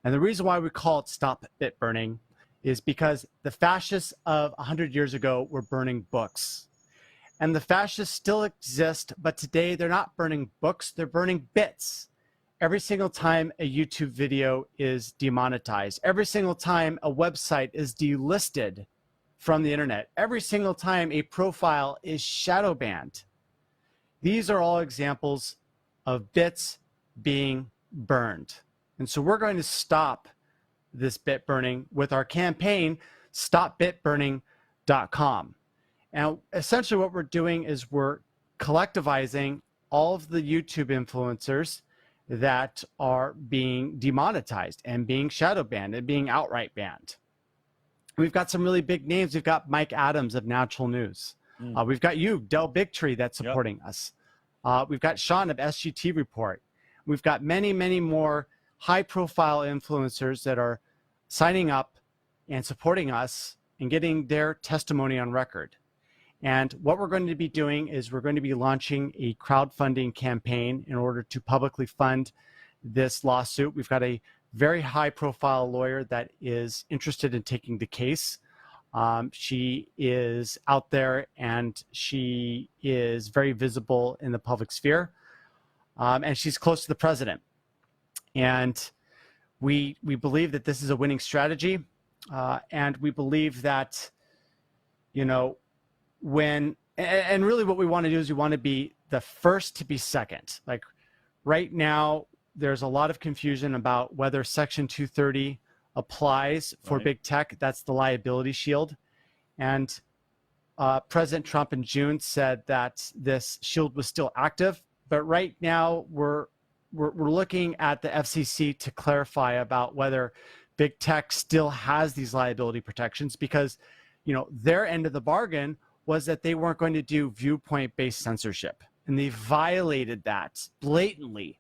And the reason why we call it Stop Bit Burning is because the fascists of 100 years ago were burning books. And the fascists still exist, but today they're not burning books, they're burning bits. Every single time a YouTube video is demonetized, every single time a website is delisted from the internet, every single time a profile is shadow banned. These are all examples of bits being burned. And so we're going to stop this bit burning with our campaign, stopbitburning.com. And essentially what we're doing is we're collectivizing all of the YouTube influencers that are being demonetized and being shadow banned and being outright banned. We've got some really big names. We've got Mike Adams of Natural News. We've got you, Del Bigtree, that's supporting us. We've got Sean of SGT Report. We've got many, many more high-profile influencers that are signing up and supporting us and getting their testimony on record. And what we're going to be doing is we're going to be launching a crowdfunding campaign in order to publicly fund this lawsuit. We've got a very high-profile lawyer that is interested in taking the case. She is out there and she is very visible in the public sphere, and she's close to the president. And we believe that this is a winning strategy, and we believe that, and really what we want to do is we want to be the first to be second. Like right now, there's a lot of confusion about whether Section 230 applies for big tech. That's the liability shield. And President Trump in June said that this shield was still active. But right now, we're looking at the FCC to clarify about whether big tech still has these liability protections, because their end of the bargain was that they weren't going to do viewpoint-based censorship, and they violated that blatantly.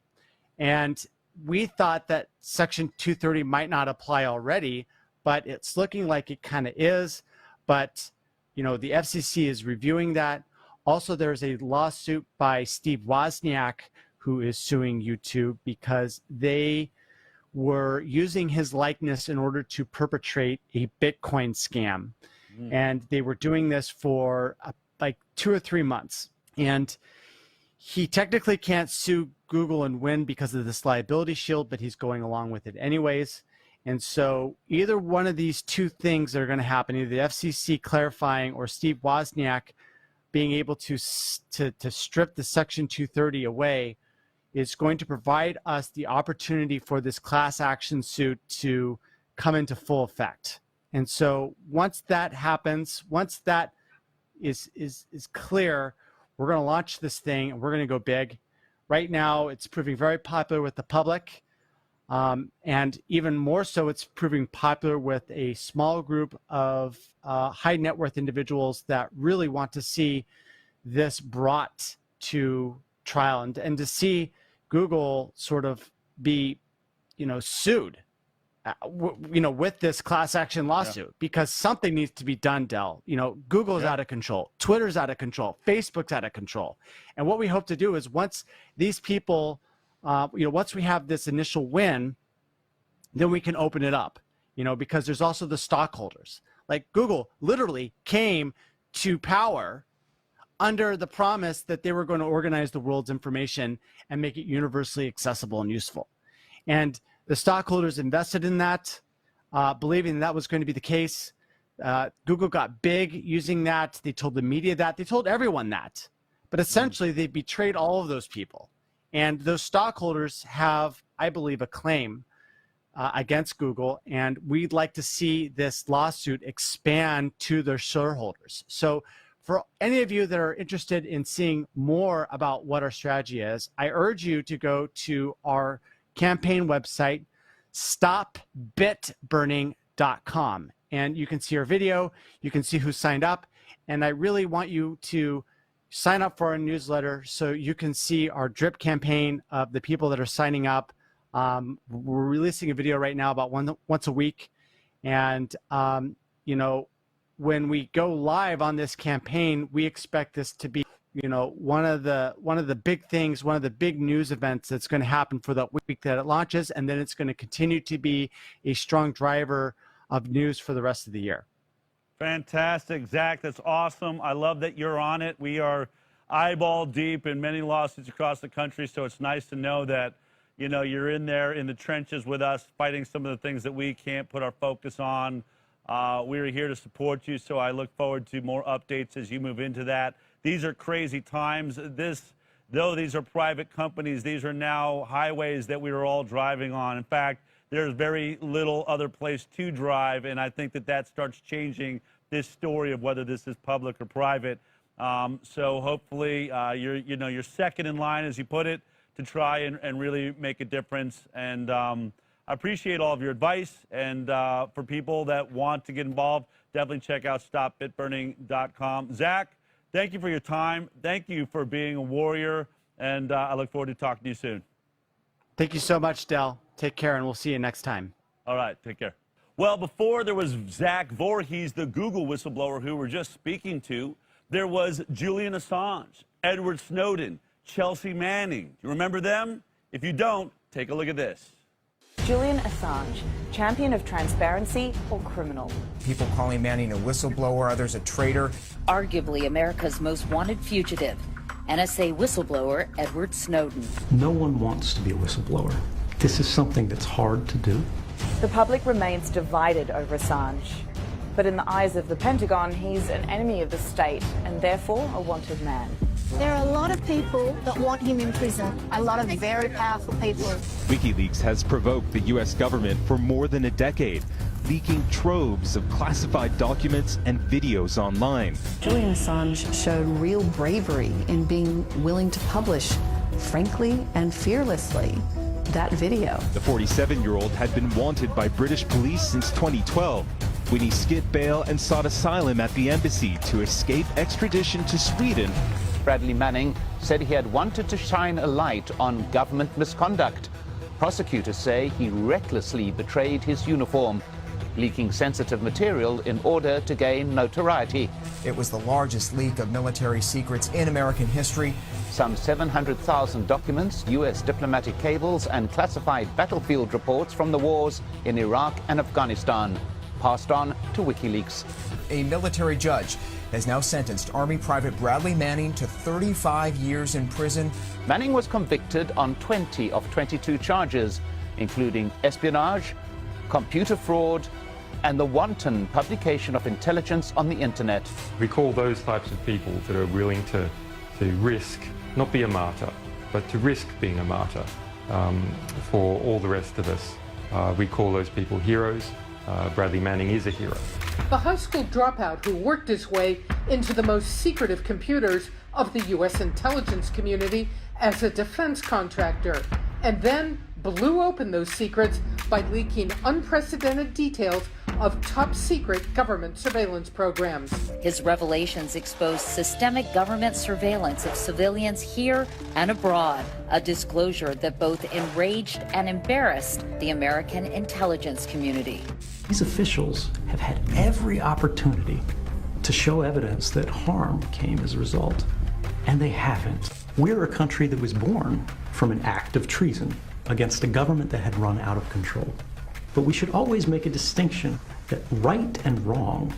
And we thought that Section 230 might not apply already, but it's looking like it kind of is. But the FCC is reviewing that. Also, there's a lawsuit by Steve Wozniak, who is suing YouTube because they were using his likeness in order to perpetrate a Bitcoin scam. And they were doing this for like 2 or 3 months. And he technically can't sue Google and win because of this liability shield, but he's going along with it anyways. And so either one of these two things are going to happen, either the FCC clarifying or Steve Wozniak being able to strip the Section 230 away, is going to provide us the opportunity for this class action suit to come into full effect. And so once that happens, once that is clear, we're going to launch this thing and we're going to go big. Right now, it's proving very popular with the public. And even more so, it's proving popular with a small group of high net worth individuals that really want to see this brought to trial and to see Google sort of be, sued, with this class action lawsuit, because something needs to be done, Del. Google's out of control. Twitter's out of control. Facebook's out of control. And what we hope to do is once these people, once we have this initial win, then we can open it up, because there's also the stockholders. Like Google literally came to power under the promise that they were going to organize the world's information and make it universally accessible and useful. And The stockholders invested in that, believing that was going to be the case. Google got big using that. They told the media that. They told everyone that. But essentially, they betrayed all of those people. And those stockholders have, I believe, a claim against Google. And we'd like to see this lawsuit expand to their shareholders. So for any of you that are interested in seeing more about what our strategy is, I urge you to go to our campaign website, stopbitburning.com. And you can see our video, you can see who signed up. And I really want you to sign up for our newsletter so you can see our drip campaign of the people that are signing up. We're releasing a video right now about once a week. And, you know, when we go live on this campaign, we expect this to be, you know, one of the big things, one of the big news events that's going to happen for the week that it launches. And then it's going to continue to be a strong driver of news for the rest of the year. Fantastic, Zach. That's awesome. I love that you're on it. We are eyeball deep in many lawsuits across the country, so it's nice to know that, you know, you're in there in the trenches with us, fighting some of the things that we can't put our focus on. We're here to support you, so I look forward to more updates as you move into that. These are crazy times. Though these are private companies, these are now highways that we are all driving on. In fact, there's very little other place to drive, and I think that starts changing this story of whether this is public or private. So hopefully you're second in line, as you put it, to try and really make a difference. And I appreciate all of your advice. And for people that want to get involved, definitely check out stopbitburning.com. Zach, thank you for your time. Thank you for being a warrior, and I look forward to talking to you soon. Thank you so much, Del. Take care, and we'll see you next time. All right, take care. Well, before there was Zach Vorhies, the Google whistleblower who we're just speaking to, there was Julian Assange, Edward Snowden, Chelsea Manning. You remember them? If you don't, take a look at this. Julian Assange, champion of transparency or criminal? People calling Manning a whistleblower, others a traitor. Arguably America's most wanted fugitive, NSA whistleblower Edward Snowden. No one wants to be a whistleblower. This is something that's hard to do. The public remains divided over Assange. But in the eyes of the Pentagon, he's an enemy of the state and therefore a wanted man. There are a lot of people that want him in prison, a lot of very powerful people. WikiLeaks has provoked the U.S. government for more than a decade, leaking troves of classified documents and videos online. Julian Assange showed real bravery in being willing to publish, frankly and fearlessly, that video. The 47-year-old had been wanted by British police since 2012, when he skipped bail and sought asylum at the embassy to escape extradition to Sweden. Bradley Manning said he had wanted to shine a light on government misconduct. Prosecutors say he recklessly betrayed his uniform, leaking sensitive material in order to gain notoriety. It was the largest leak of military secrets in American history. Some 700,000 documents, U.S. diplomatic cables, and classified battlefield reports from the wars in Iraq and Afghanistan passed on to WikiLeaks. A military judge has now sentenced Army Private Bradley Manning to 35 years in prison. Manning was convicted on 20 of 22 charges, including espionage, computer fraud, and the wanton publication of intelligence on the internet. We call those types of people that are willing to risk, not be a martyr, but to risk being a martyr for all the rest of us. We call those people heroes. Bradley Manning is a hero. The high school dropout who worked his way into the most secretive computers of the U.S. intelligence community as a defense contractor, and then blew open those secrets by leaking unprecedented details of top-secret government surveillance programs. His revelations exposed systemic government surveillance of civilians here and abroad, a disclosure that both enraged and embarrassed the American intelligence community. These officials have had every opportunity to show evidence that harm came as a result, and they haven't. We're a country that was born from an act of treason against a government that had run out of control. But we should always make a distinction that right and wrong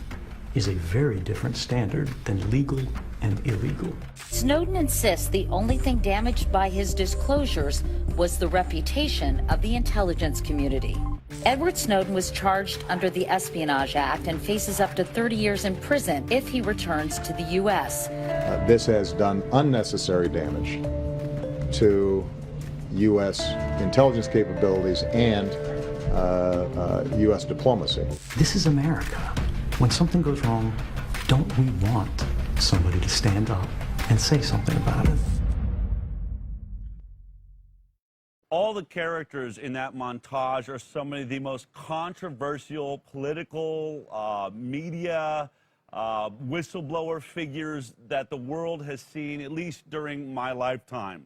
is a very different standard than legal and illegal. Snowden insists the only thing damaged by his disclosures was the reputation of the intelligence community. Edward Snowden was charged under the Espionage Act and faces up to 30 years in prison if he returns to the U.S. This has done unnecessary damage to U.S. intelligence capabilities and U.S. diplomacy. This is America. When something goes wrong, don't we want somebody to stand up and say something about it? All the characters in that montage are some of the most controversial political, media, whistleblower figures that the world has seen, at least during my lifetime.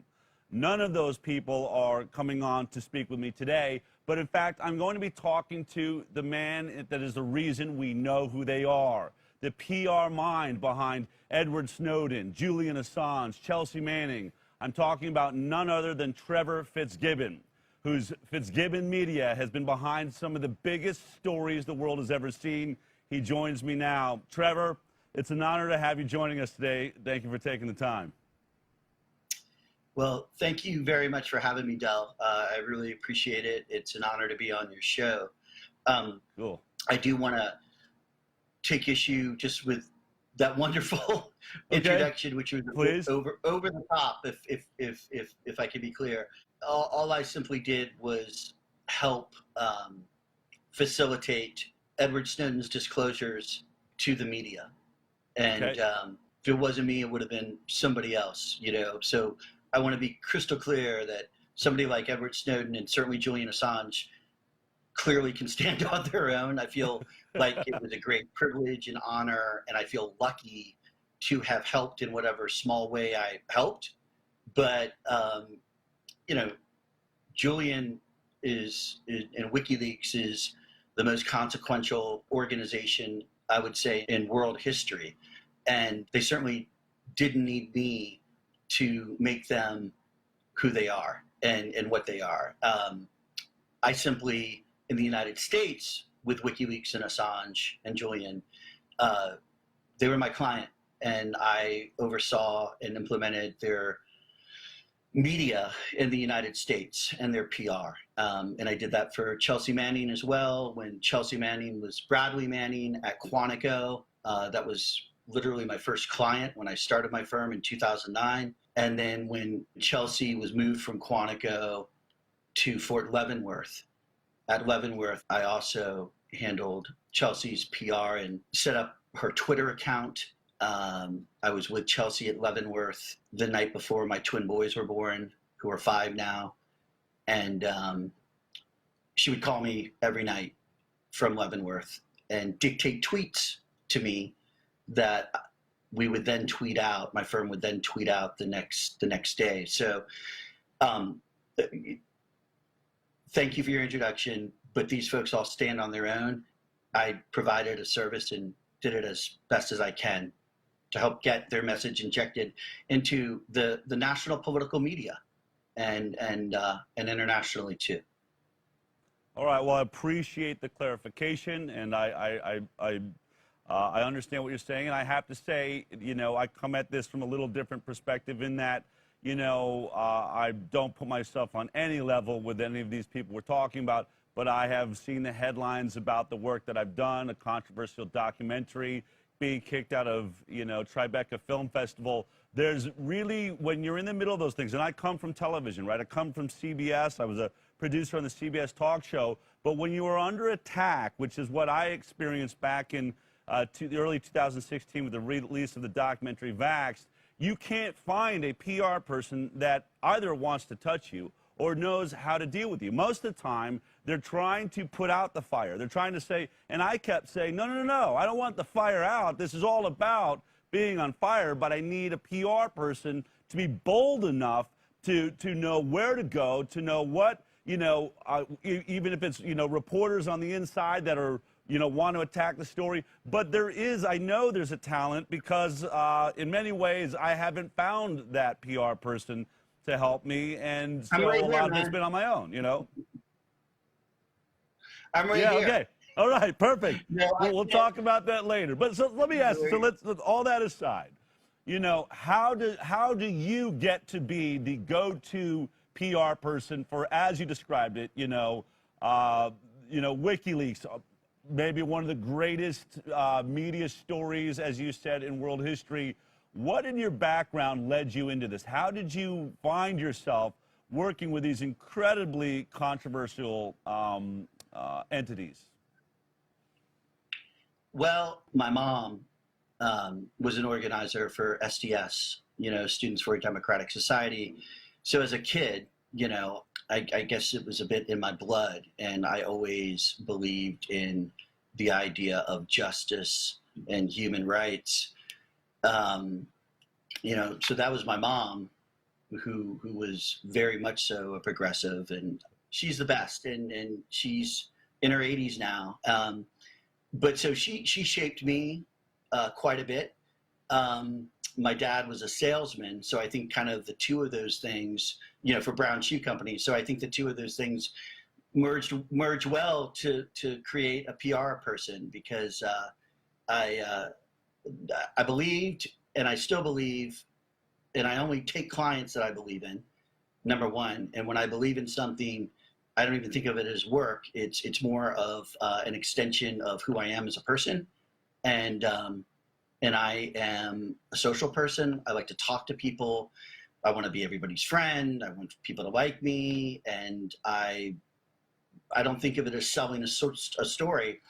None of those people are coming on to speak with me today, but in fact, I'm going to be talking to the man that is the reason we know who they are. The PR mind behind Edward Snowden, Julian Assange, Chelsea Manning. I'm talking about none other than Trevor Fitzgibbon, whose Fitzgibbon Media has been behind some of the biggest stories the world has ever seen. He joins me now. Trevor, it's an honor to have you joining us today. Thank you for taking the time. Well, thank you very much for having me, Del. I really appreciate it. It's an honor to be on your show. Cool. I do want to take issue just with that wonderful introduction, which was over the top. If I can be clear, all I simply did was help facilitate Edward Snowden's disclosures to the media, and if it wasn't me, it would have been somebody else. You know, so I want to be crystal clear that somebody like Edward Snowden and certainly Julian Assange clearly can stand on their own. I feel like it was a great privilege and honor, and I feel lucky to have helped in whatever small way I helped. But, you know, Julian is and WikiLeaks is the most consequential organization, I would say, in world history. And they certainly didn't need me to make them who they are and what they are. I simply, in the United States, with WikiLeaks and Assange and Julian, they were my client, and I oversaw and implemented their media in the United States and their PR. And I did that for Chelsea Manning as well. When Chelsea Manning was Bradley Manning at Quantico, that was literally my first client when I started my firm in 2009. And then when Chelsea was moved from Quantico to Fort Leavenworth, at Leavenworth, I also handled Chelsea's PR and set up her Twitter account. I was with Chelsea at Leavenworth the night before my twin boys were born, who are 5 now. And she would call me every night from Leavenworth and dictate tweets to me that we would then tweet out. My firm would then tweet out the next day. So thank you for your introduction, but these folks all stand on their own. I provided a service and did it as best as I can to help get their message injected into the national political media and internationally too. All right. Well, I appreciate the clarification, and I understand what you're saying. And I have to say, you know, I come at this from a little different perspective in that, you know, I don't put myself on any level with any of these people we're talking about, but I have seen the headlines about the work that I've done, a controversial documentary, being kicked out of, you know, Tribeca Film Festival. There's really, when you're in the middle of those things, and I come from television, right? I come from CBS. I was a producer on the CBS talk show. But when you are under attack, which is what I experienced back in the early 2016 with the release of the documentary Vaxxed, you can't find a PR person that either wants to touch you or knows how to deal with you. Most of the time, they're trying to put out the fire. They're trying to say, and I kept saying, no, I don't want the fire out. This is all about being on fire, but I need a PR person to be bold enough to know where to go, to know what, you know, even if it's, you know, reporters on the inside that are, you know, want to attack the story. But there is, I know there's a talent because in many ways I haven't found that PR person to help me, and so right a here, lot of it's man. been on my own, you know? I'm right yeah, here. Okay. All right, perfect. No, we'll talk about that later. But so let me ask you, so let's all that aside, you know, how do you get to be the go-to PR person for, as you described it, WikiLeaks, maybe one of the greatest media stories, as you said, in world history. What in your background led you into this? How did you find yourself working with these incredibly controversial entities? Well, my mom was an organizer for SDS, Students for a Democratic Society. So as a kid, I guess it was a bit in my blood, and I always believed in the idea of justice and human rights. So that was my mom, who was very much so a progressive, and she's the best, and she's in her 80s now. But so she shaped me quite a bit. My dad was a salesman, so I think kind of the two of those things, for Brown Shoe Company. So I think the two of those things merged well to create a PR person, because I believed, and I still believe, and I only take clients that I believe in, number one. And when I believe in something, I don't even think of it as work. It's more of an extension of who I am as a person. And I am a social person. I like to talk to people. I want to be everybody's friend. I want people to like me. And I don't think of it as selling a story.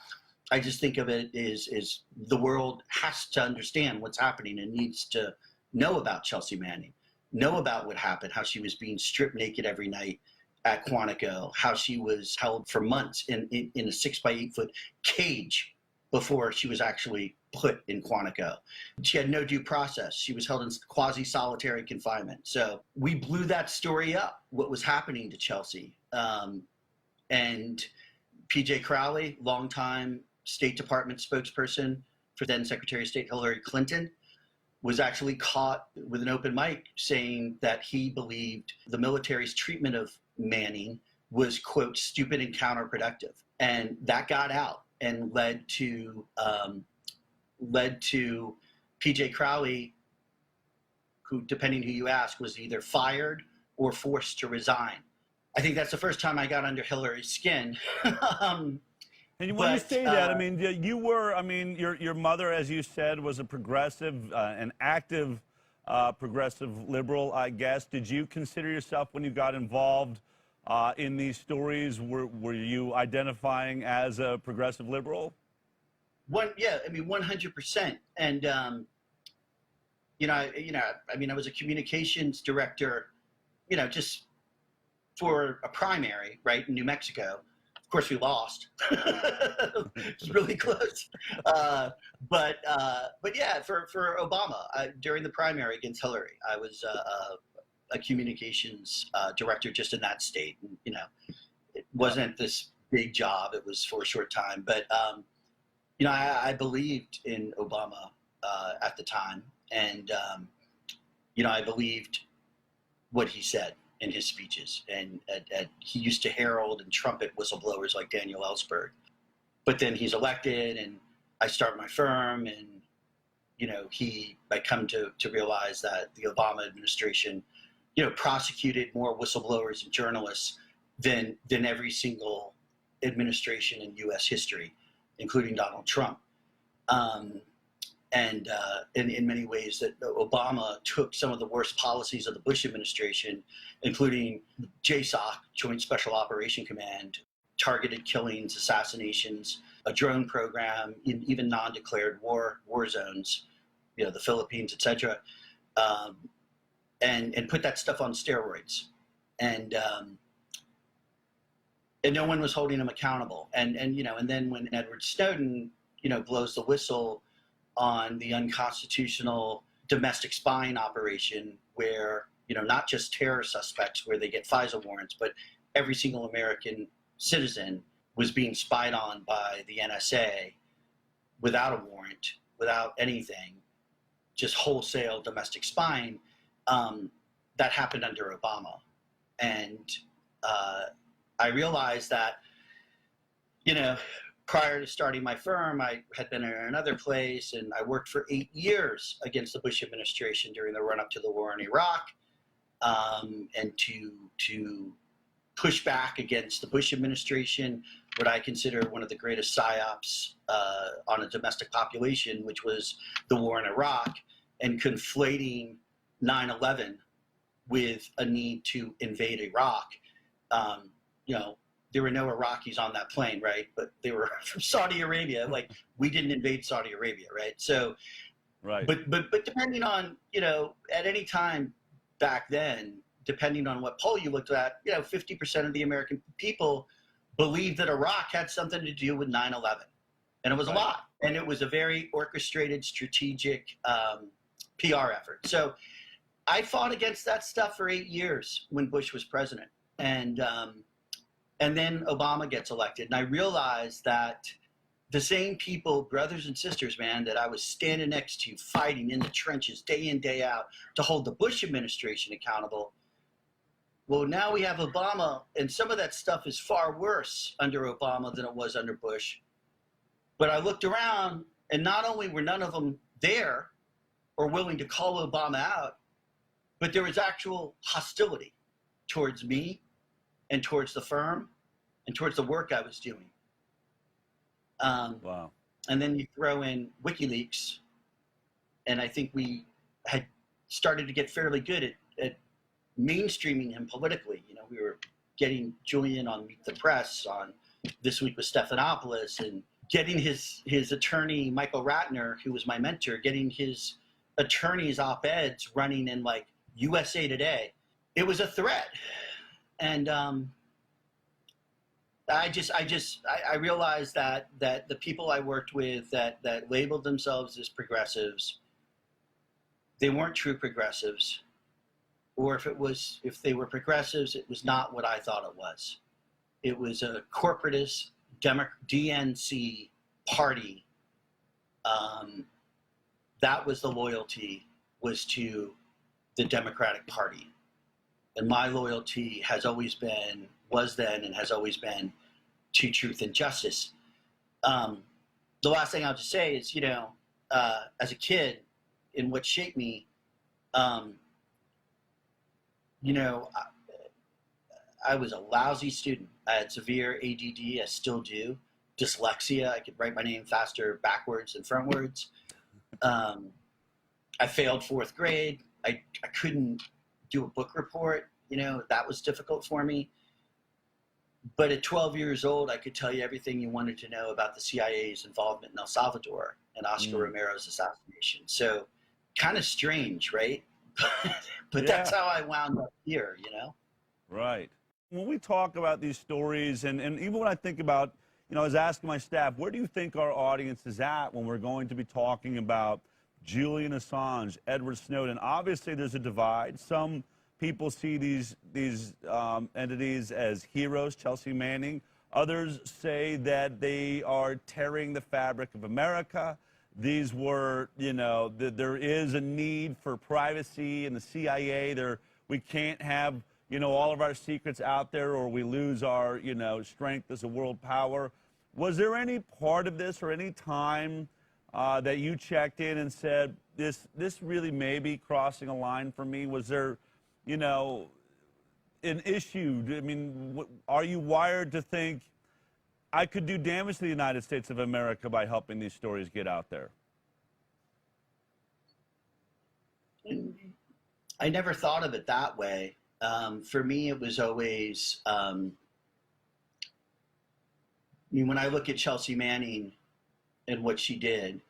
I just think of it as the world has to understand what's happening and needs to know about Chelsea Manning, know about what happened, how she was being stripped naked every night at Quantico, how she was held for months in a 6x8 foot cage before she was actually put in Quantico. She had no due process. She was held in quasi-solitary confinement. So we blew that story up, what was happening to Chelsea. And PJ Crowley, longtime State Department spokesperson for then Secretary of State Hillary Clinton, was actually caught with an open mic saying that he believed the military's treatment of Manning was, quote, stupid and counterproductive. And that got out and led to PJ Crowley, who, depending who you ask, was either fired or forced to resign. I think that's the first time I got under Hillary's skin. And when you say that, I mean, your mother, as you said, was a progressive, an active progressive liberal, I guess. Did you consider yourself, when you got involved in these stories, were you identifying as a progressive liberal? 100%. And I was a communications director, just for a primary, right, in New Mexico. Of course, we lost. It's really close. But yeah, for Obama, during the primary against Hillary, I was a communications director just in that state. And, it wasn't this big job. It was for a short time. But, I believed in Obama at the time. And, I believed what he said in his speeches, and he used to herald and trumpet whistleblowers like Daniel Ellsberg. But then he's elected, and I start my firm, and I come to realize that the Obama administration, prosecuted more whistleblowers and journalists than every single administration in U.S. history, including Donald Trump. And in many ways that Obama took some of the worst policies of the Bush administration, including JSOC, Joint Special Operation Command, targeted killings, assassinations, a drone program, even non-declared war zones, the Philippines, etc., and put that stuff on steroids. And no one was holding him accountable. And then when Edward Snowden, blows the whistle on the unconstitutional domestic spying operation, where, not just terror suspects where they get FISA warrants, but every single American citizen was being spied on by the NSA without a warrant, without anything, just wholesale domestic spying. That happened under Obama. And I realized that, prior to starting my firm, I had been in another place, and I worked for 8 years against the Bush administration during the run-up to the war in Iraq, and to push back against the Bush administration, what I consider one of the greatest psyops on a domestic population, which was the war in Iraq, and conflating 9/11 with a need to invade Iraq. You know, there were no Iraqis on that plane, right? But they were from Saudi Arabia. Like, we didn't invade Saudi Arabia, right? So, right. But depending on, you know, at any time back then, depending on what poll you looked at, you know, 50% of the American people believed that Iraq had something to do with 9/11, and it was a lot, and it was a very orchestrated, strategic PR effort. So, I fought against that stuff for 8 years when Bush was president, and then Obama gets elected, and I realized that the same people, brothers and sisters, man, that I was standing next to, fighting in the trenches day in, day out to hold the Bush administration accountable. Well, now we have Obama, and some of that stuff is far worse under Obama than it was under Bush. But I looked around, and not only were none of them there or willing to call Obama out, but there was actual hostility towards me and towards the firm and towards the work I was doing. Wow. And then you throw in WikiLeaks, and I think we had started to get fairly good at mainstreaming him politically. You know, we were getting Julian on Meet the Press, on This Week with Stephanopoulos, and getting his attorney, Michael Ratner, who was my mentor, getting his attorney's op-eds running in like USA Today. It was a threat. And I realized that the people I worked with that labeled themselves as progressives, they weren't true progressives. Or if they were progressives, it was not what I thought it was. It was a corporatist DNC party. That was the loyalty, was to the Democratic Party. And my loyalty has always been, was then, and has always been to truth and justice. The last thing I'll just say is, you know, as a kid, in what shaped me, you know, I was a lousy student. I had severe ADD, I still do. Dyslexia, I could write my name faster backwards than frontwards. I failed 4th grade. I couldn't do a book report, you know, that was difficult for me. But at 12 years old, I could tell you everything you wanted to know about the CIA's involvement in El Salvador and Oscar Romero's assassination. So kind of strange, right? But that's how I wound up here, you know? Right. When we talk about these stories, and even when I think about, you know, I was asking my staff, where do you think our audience is at when we're going to be talking about Julian Assange, Edward Snowden? Obviously, there's a divide. Some people see these entities as heroes, Chelsea Manning. Others say that they are tearing the fabric of America. These were, you know, there is a need for privacy in the CIA. We can't have, you know, all of our secrets out there, or we lose our, you know, strength as a world power. Was there any part of this or any time that you checked in and said, this really may be crossing a line for me? Was there, you know, an issue? I mean, are you wired to think, I could do damage to the United States of America by helping these stories get out there? I never thought of it that way. For me, it was always, I mean, when I look at Chelsea Manning and what she did,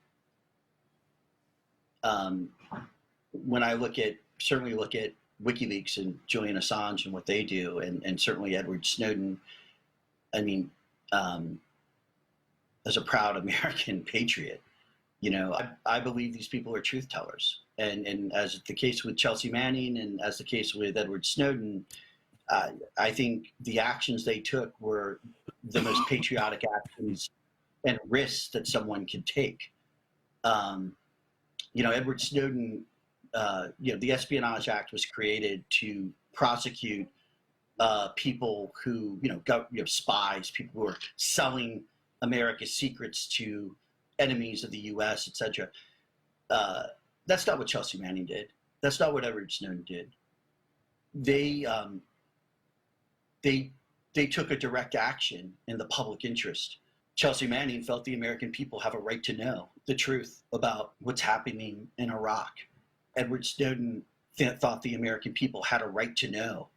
when I certainly look at WikiLeaks and Julian Assange and what they do, and certainly Edward Snowden, I mean, as a proud American patriot, you know, I believe these people are truth tellers. And as the case with Chelsea Manning and as the case with Edward Snowden, I think the actions they took were the most patriotic actions and risks that someone could take. You know, Edward Snowden, you know, the Espionage Act was created to prosecute people who, you know, spies, people who are selling America's secrets to enemies of the U.S., etc. That's not what Chelsea Manning did. That's not what Edward Snowden did. They took a direct action in the public interest. Chelsea Manning felt the American people have a right to know the truth about what's happening in Iraq. Edward Snowden thought the American people had a right to know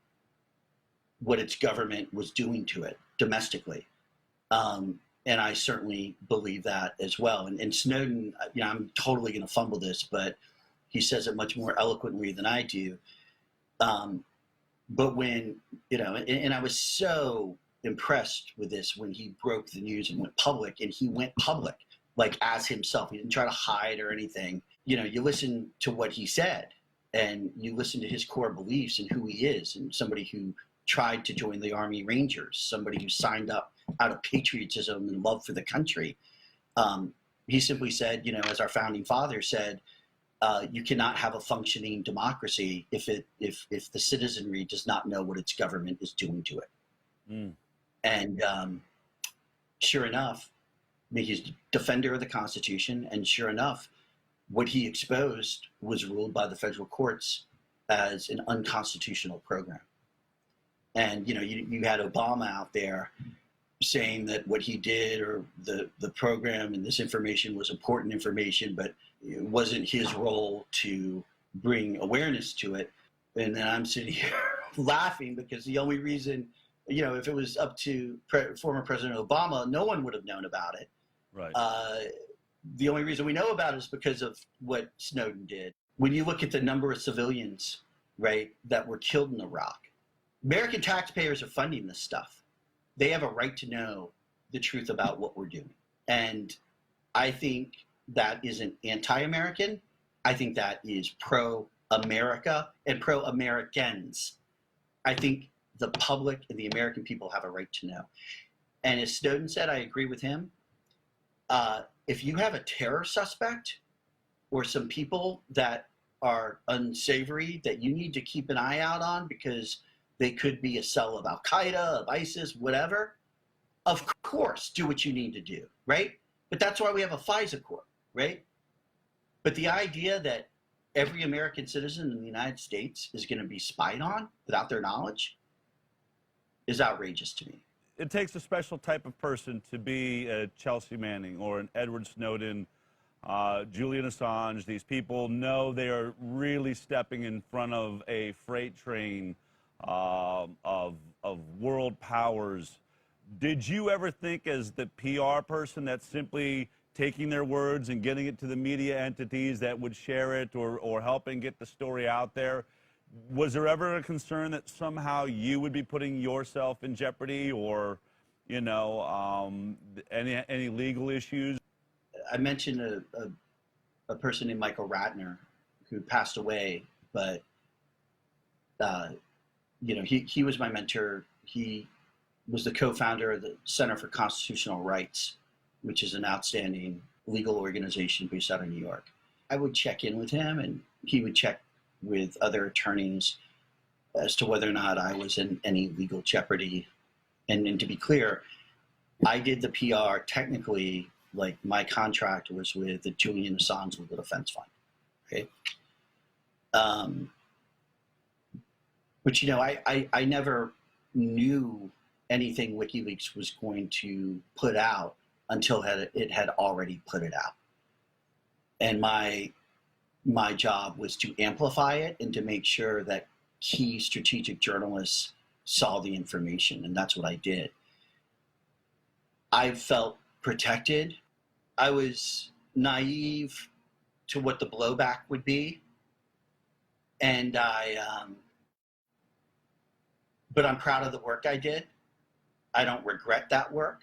what its government was doing to it domestically. And I certainly believe that as well. And Snowden, I'm totally going to fumble this, but he says it much more eloquently than I do. But when, and I was so impressed with this when he broke the news and went public, and he went public, like as himself. He didn't try to hide or anything. You listen to what he said, and you listen to his core beliefs and who he is, and somebody who tried to join the Army Rangers, somebody who signed up out of patriotism and love for the country. He simply said, as our founding father said, you cannot have a functioning democracy if the citizenry does not know what its government is doing to it. Mm. And sure enough, he's a defender of the Constitution, and sure enough, what he exposed was ruled by the federal courts as an unconstitutional program. And you had Obama out there saying that what he did, or the program and this information, was important information, but it wasn't his role to bring awareness to it. And then I'm sitting here laughing, because the only reason, if it was up to former President Obama, no one would have known about it. Right. The only reason we know about it is because of what Snowden did. When you look at the number of civilians, right, that were killed in Iraq, American taxpayers are funding this stuff. They have a right to know the truth about what we're doing. And I think that isn't anti-American. I think that is pro-America and pro-Americans. I think the public and the American people have a right to know. And as Snowden said, I agree with him. If you have a terror suspect or some people that are unsavory that you need to keep an eye out on because they could be a cell of Al-Qaeda, of ISIS, whatever, of course, do what you need to do, right? But that's why we have a FISA court, right? But the idea that every American citizen in the United States is going to be spied on without their knowledge is outrageous to me. It takes a special type of person to be a Chelsea Manning or an Edward Snowden, Julian Assange. These people know they are really stepping in front of a freight train of world powers. Did you ever think, as the PR person, that simply taking their words and getting it to the media entities that would share it or helping get the story out there, was there ever a concern that somehow you would be putting yourself in jeopardy, or, any legal issues? I mentioned a person named Michael Ratner who passed away, but he was my mentor. He was the co-founder of the Center for Constitutional Rights, which is an outstanding legal organization based out of New York. I would check in with him, and he would check with other attorneys as to whether or not I was in any legal jeopardy. And to be clear, I did the PR technically, like my contract was with the Julian Assange Legal Defense Fund, okay? But I never knew anything WikiLeaks was going to put out until it had already put it out. And my job was to amplify it and to make sure that key strategic journalists saw the information, and that's what I did. I felt protected. I was naive to what the blowback would be, and but I'm proud of the work I did. I don't regret that work.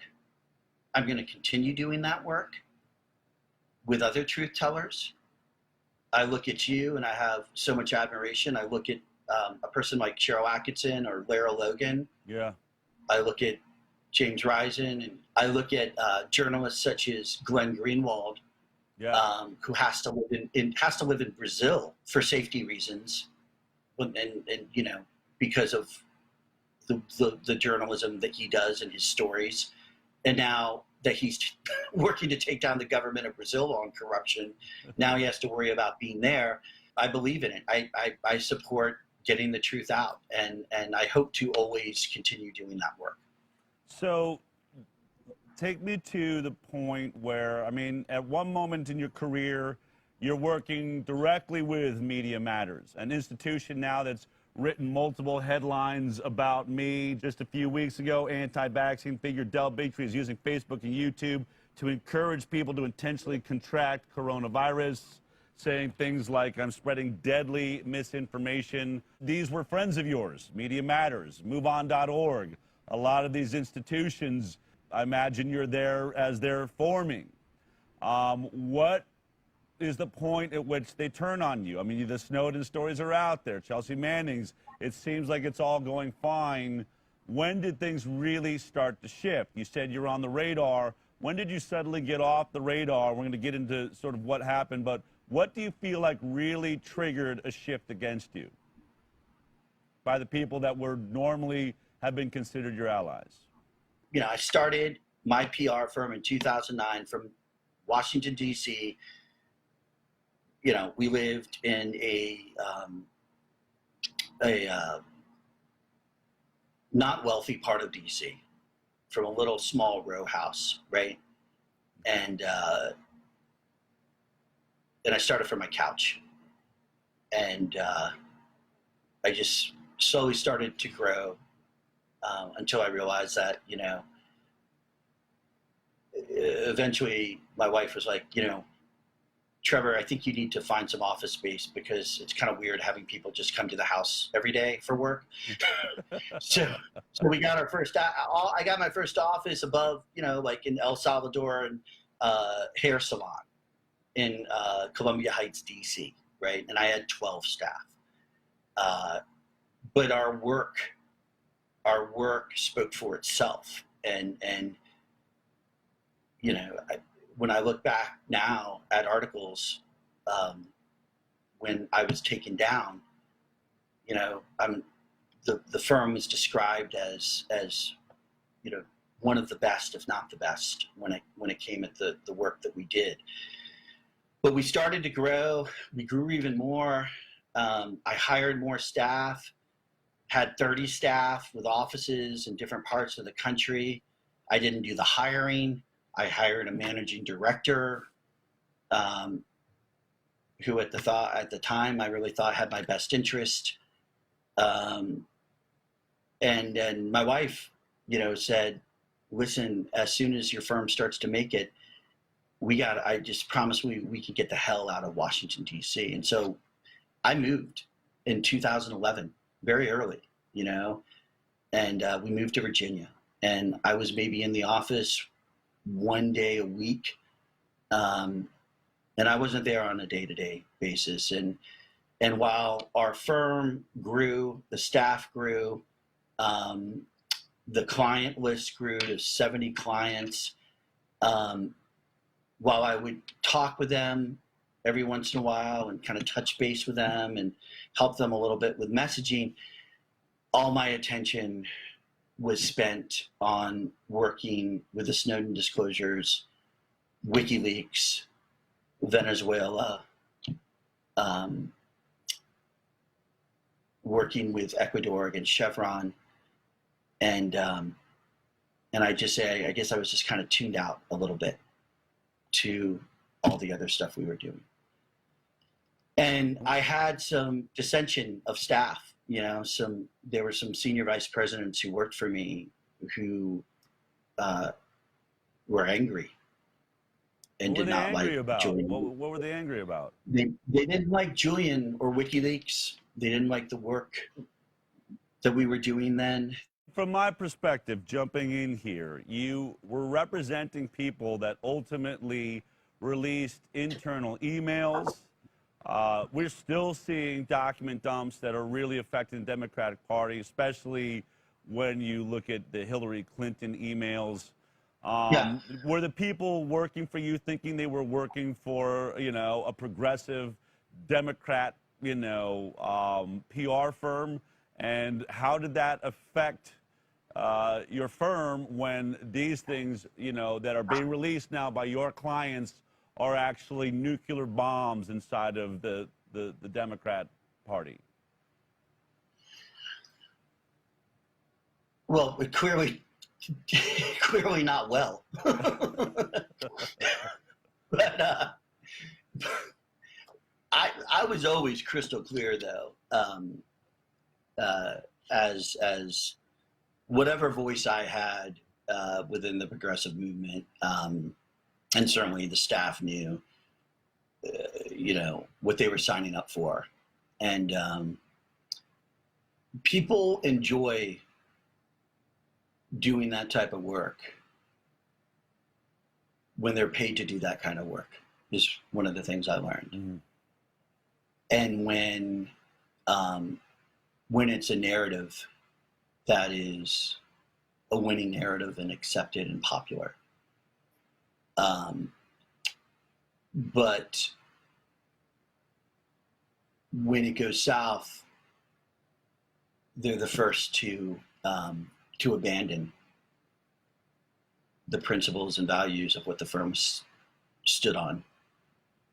I'm going to continue doing that work with other truth tellers. I look at you and I have so much admiration. I look at a person like Cheryl Atkinson or Lara Logan. Yeah. I look at James Risen, and I look at journalists such as Glenn Greenwald, who has to live in Brazil for safety reasons, and because of the journalism that he does and his stories. And now that he's working to take down the government of Brazil on corruption. Now he has to worry about being there. I believe in it. I support getting the truth out, and I hope to always continue doing that work. So take me to the point where, I mean, at one moment in your career, you're working directly with Media Matters, an institution now that's written multiple headlines about me. Just a few weeks ago, anti-vaccine figure Del Bigtree is using Facebook and YouTube to encourage people to intentionally contract coronavirus, saying things like, I'm spreading deadly misinformation. These were friends of yours, Media Matters, MoveOn.org. A lot of these institutions, I imagine you're there as they're forming. What is the point at which they turn on you? I mean, the Snowden stories are out there, Chelsea Manning's. It seems like it's all going fine. When did things really start to shift? You said you're on the radar. When did you suddenly get off the radar? We're going to get into sort of what happened, but what do you feel like really triggered a shift against you by the people that were normally have been considered your allies? You know, I started my PR firm in 2009 from Washington, D.C. You know, we lived in a not wealthy part of DC, from a little small row house, right? And I started from my couch, and I just slowly started to grow until I realized that, you know, eventually my wife was like, you know, Trevor, I think you need to find some office space because it's kind of weird having people just come to the house every day for work. so we got our first, I got my first office above, you know, like in El Salvador and hair salon in Columbia Heights, DC, right? And I had 12 staff. But our work spoke for itself. And you know, when I look back now at articles when I was taken down, you know, the firm is described as you know, one of the best, if not the best, when it came at the work that we did. But we started to grow. We grew even more. I hired more staff, had 30 staff with offices in different parts of the country. I didn't do the hiring. I hired a managing director who at the time I really thought had my best interest. And then my wife, you know, said, listen, as soon as your firm starts to make it, I just promised we could get the hell out of Washington, D.C. And so I moved in 2011, very early, you know, and we moved to Virginia. And I was maybe in the office one day a week. And I wasn't there on a day-to-day basis. And while our firm grew, the staff grew, the client list grew to 70 clients. While I would talk with them every once in a while and kind of touch base with them and help them a little bit with messaging, all my attention was spent on working with the Snowden disclosures, WikiLeaks, Venezuela, working with Ecuador against Chevron, and I just say, I guess I was just kind of tuned out a little bit to all the other stuff we were doing. And I had some dissension of staff, you know, there were some senior vice presidents who worked for me who were angry and did not like Julian. What were they angry about? They didn't like Julian or WikiLeaks. They didn't like the work that we were doing then. From my perspective, jumping in here, you were representing people that ultimately released internal emails. We're still seeing document dumps that are really affecting the Democratic Party, especially when you look at the Hillary Clinton emails. Were the people working for you thinking they were working for, you know, a progressive Democrat, you know, PR firm? And how did that affect your firm when these things, that are being released now by your clients are actually nuclear bombs inside of the Democrat Party? Well, clearly not well. But I was always crystal clear, though, as whatever voice I had within the progressive movement, and certainly the staff knew, what they were signing up for. And people enjoy doing that type of work when they're paid to do that kind of work, is one of the things I learned. Mm-hmm. And when it's a narrative that is a winning narrative and accepted and popular. But when it goes south, they're the first to abandon the principles and values of what the firm stood on,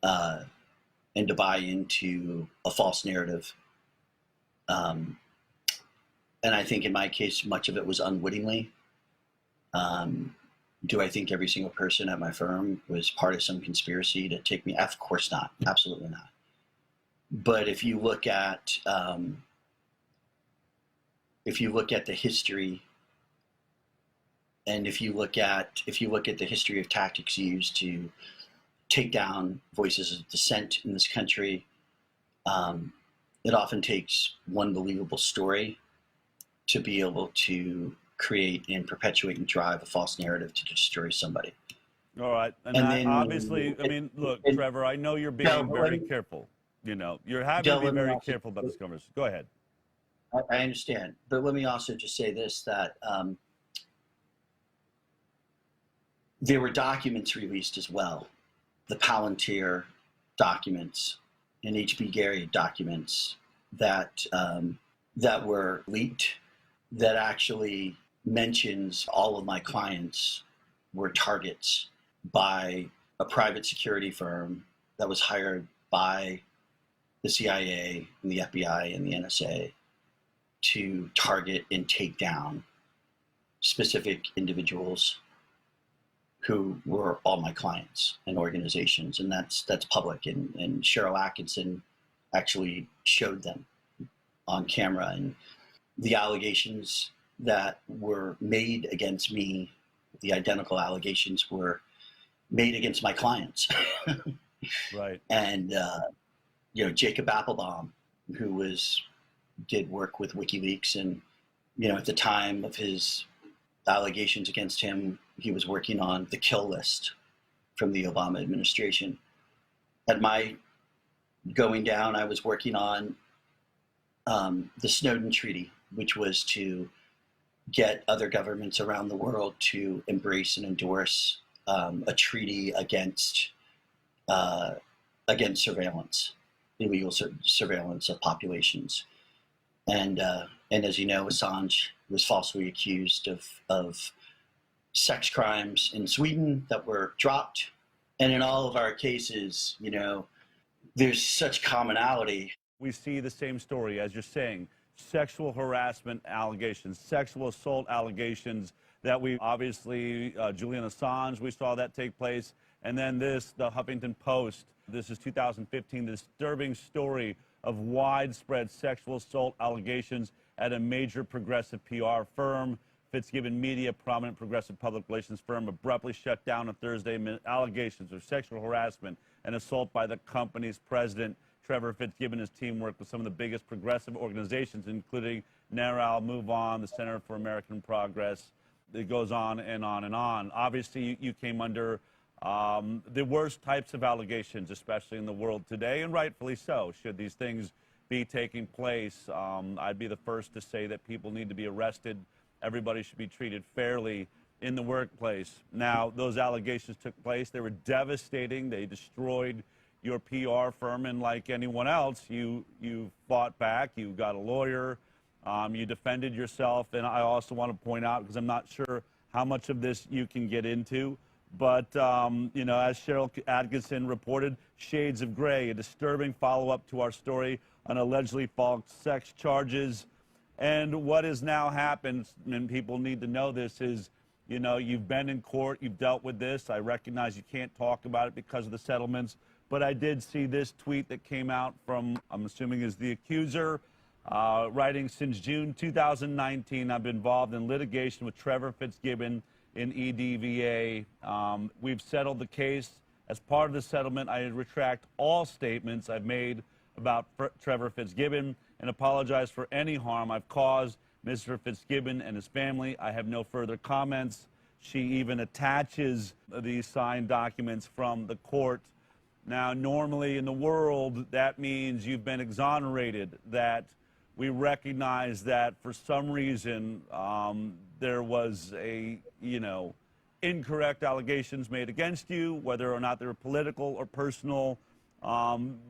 and to buy into a false narrative. And I think in my case, much of it was unwittingly. Do I think every single person at my firm was part of some conspiracy to take me? Of course not. Absolutely not. But if you look at the history, and if you look at the history of tactics used to take down voices of dissent in this country, it often takes one believable story to be able to create and perpetuate and drive a false narrative to destroy somebody. All right. And then, obviously, look, Trevor, I know you're being very careful. You're having to be very careful about this conversation. Go ahead. I understand. But let me also just say this, that there were documents released as well. The Palantir documents and H.B. Gary documents that were leaked, that actually mentions all of my clients were targets by a private security firm that was hired by the CIA and the FBI and the NSA to target and take down specific individuals who were all my clients and organizations. And that's public. And Cheryl Atkinson actually showed them on camera. And the allegations that were made against me, the identical allegations, were made against my clients. Right. And, Jacob Appelbaum, who did work with WikiLeaks, and, at the time of his allegations against him, he was working on the kill list from the Obama administration. At my going down, I was working on the Snowden Treaty, which was to get other governments around the world to embrace and endorse a treaty against surveillance, illegal surveillance of populations. And as you know, Assange was falsely accused of sex crimes in Sweden that were dropped. And in all of our cases, there's such commonality. We see the same story, as you're saying, sexual harassment allegations, sexual assault allegations that we obviously, Julian Assange, we saw that take place. And then the Huffington Post, this is 2015, the disturbing story of widespread sexual assault allegations at a major progressive PR firm. Fitzgibbon Media, prominent progressive public relations firm, abruptly shut down on Thursday amid allegations of sexual harassment and assault by the company's president. Trevor Fitzgibbon and his team worked with some of the biggest progressive organizations, including NARAL, Move On, the Center for American Progress. It goes on and on and on. Obviously, you came under the worst types of allegations, especially in the world today, and rightfully so. Should these things be taking place, I'd be the first to say that people need to be arrested. Everybody should be treated fairly in the workplace. Now, those allegations took place. They were devastating. They destroyed your PR firm, and like anyone else, you fought back. You got a lawyer. You defended yourself, and I also want to point out, because I'm not sure how much of this you can get into, but, you know, as Cheryl Atkinson reported, shades of gray, a disturbing follow-up to our story on allegedly false sex charges. And what has now happened, and people need to know this, is, you know, you've been in court, you've dealt with this. I recognize you can't talk about it because of the settlements, but I did see this tweet that came out from, I'm assuming is the accuser, writing, since June 2019, I've been involved in litigation with Trevor Fitzgibbon in EDVA. We've settled the case. As part of the settlement, I retract all statements I've made about Trevor Fitzgibbon and apologize for any harm I've caused Mr. Fitzgibbon and his family. I have no further comments. She even attaches these signed documents from the court. Now, normally in the world, that means you've been exonerated, that we recognize that for some reason there was a, you know, incorrect allegations made against you, whether or not they were political or personal.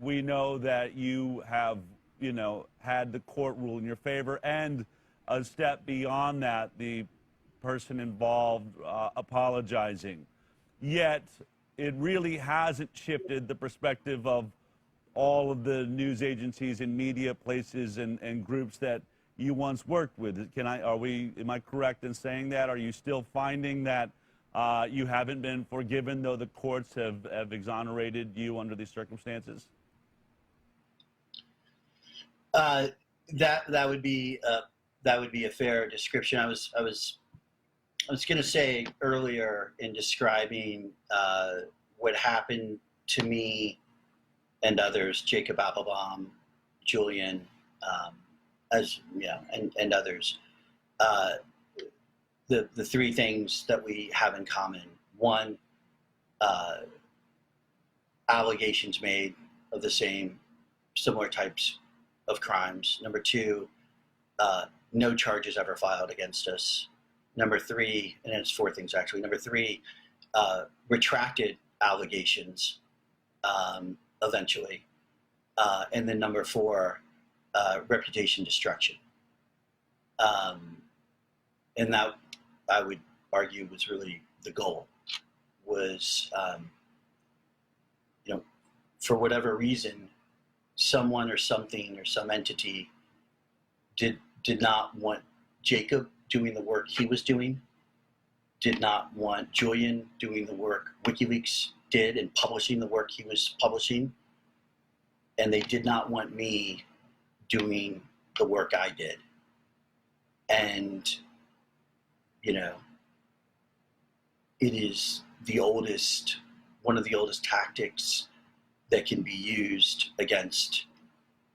We know that you have, you know, had the court rule in your favor, and a step beyond that, the person involved apologizing. Yet, it really hasn't shifted the perspective of all of the news agencies and media places and groups that you once worked with. Am I correct in saying that? Are you still finding that you haven't been forgiven, though the courts have exonerated you under these circumstances? That would be a fair description. I was going to say earlier in describing what happened to me and others, Jacob Appelbaum, Julian, and others. The three things that we have in common: one, allegations made of the similar types of crimes. Number two, no charges ever filed against us. Number three, and it's four things actually. Number three, retracted allegations eventually. And then number four, reputation destruction. And that, I would argue, was really the goal, was, you know, for whatever reason, someone or something or some entity did not want Jacob doing the work he was doing, did not want Julian doing the work WikiLeaks did and publishing the work he was publishing, and they did not want me doing the work I did. And, you know, it is one of the oldest tactics that can be used against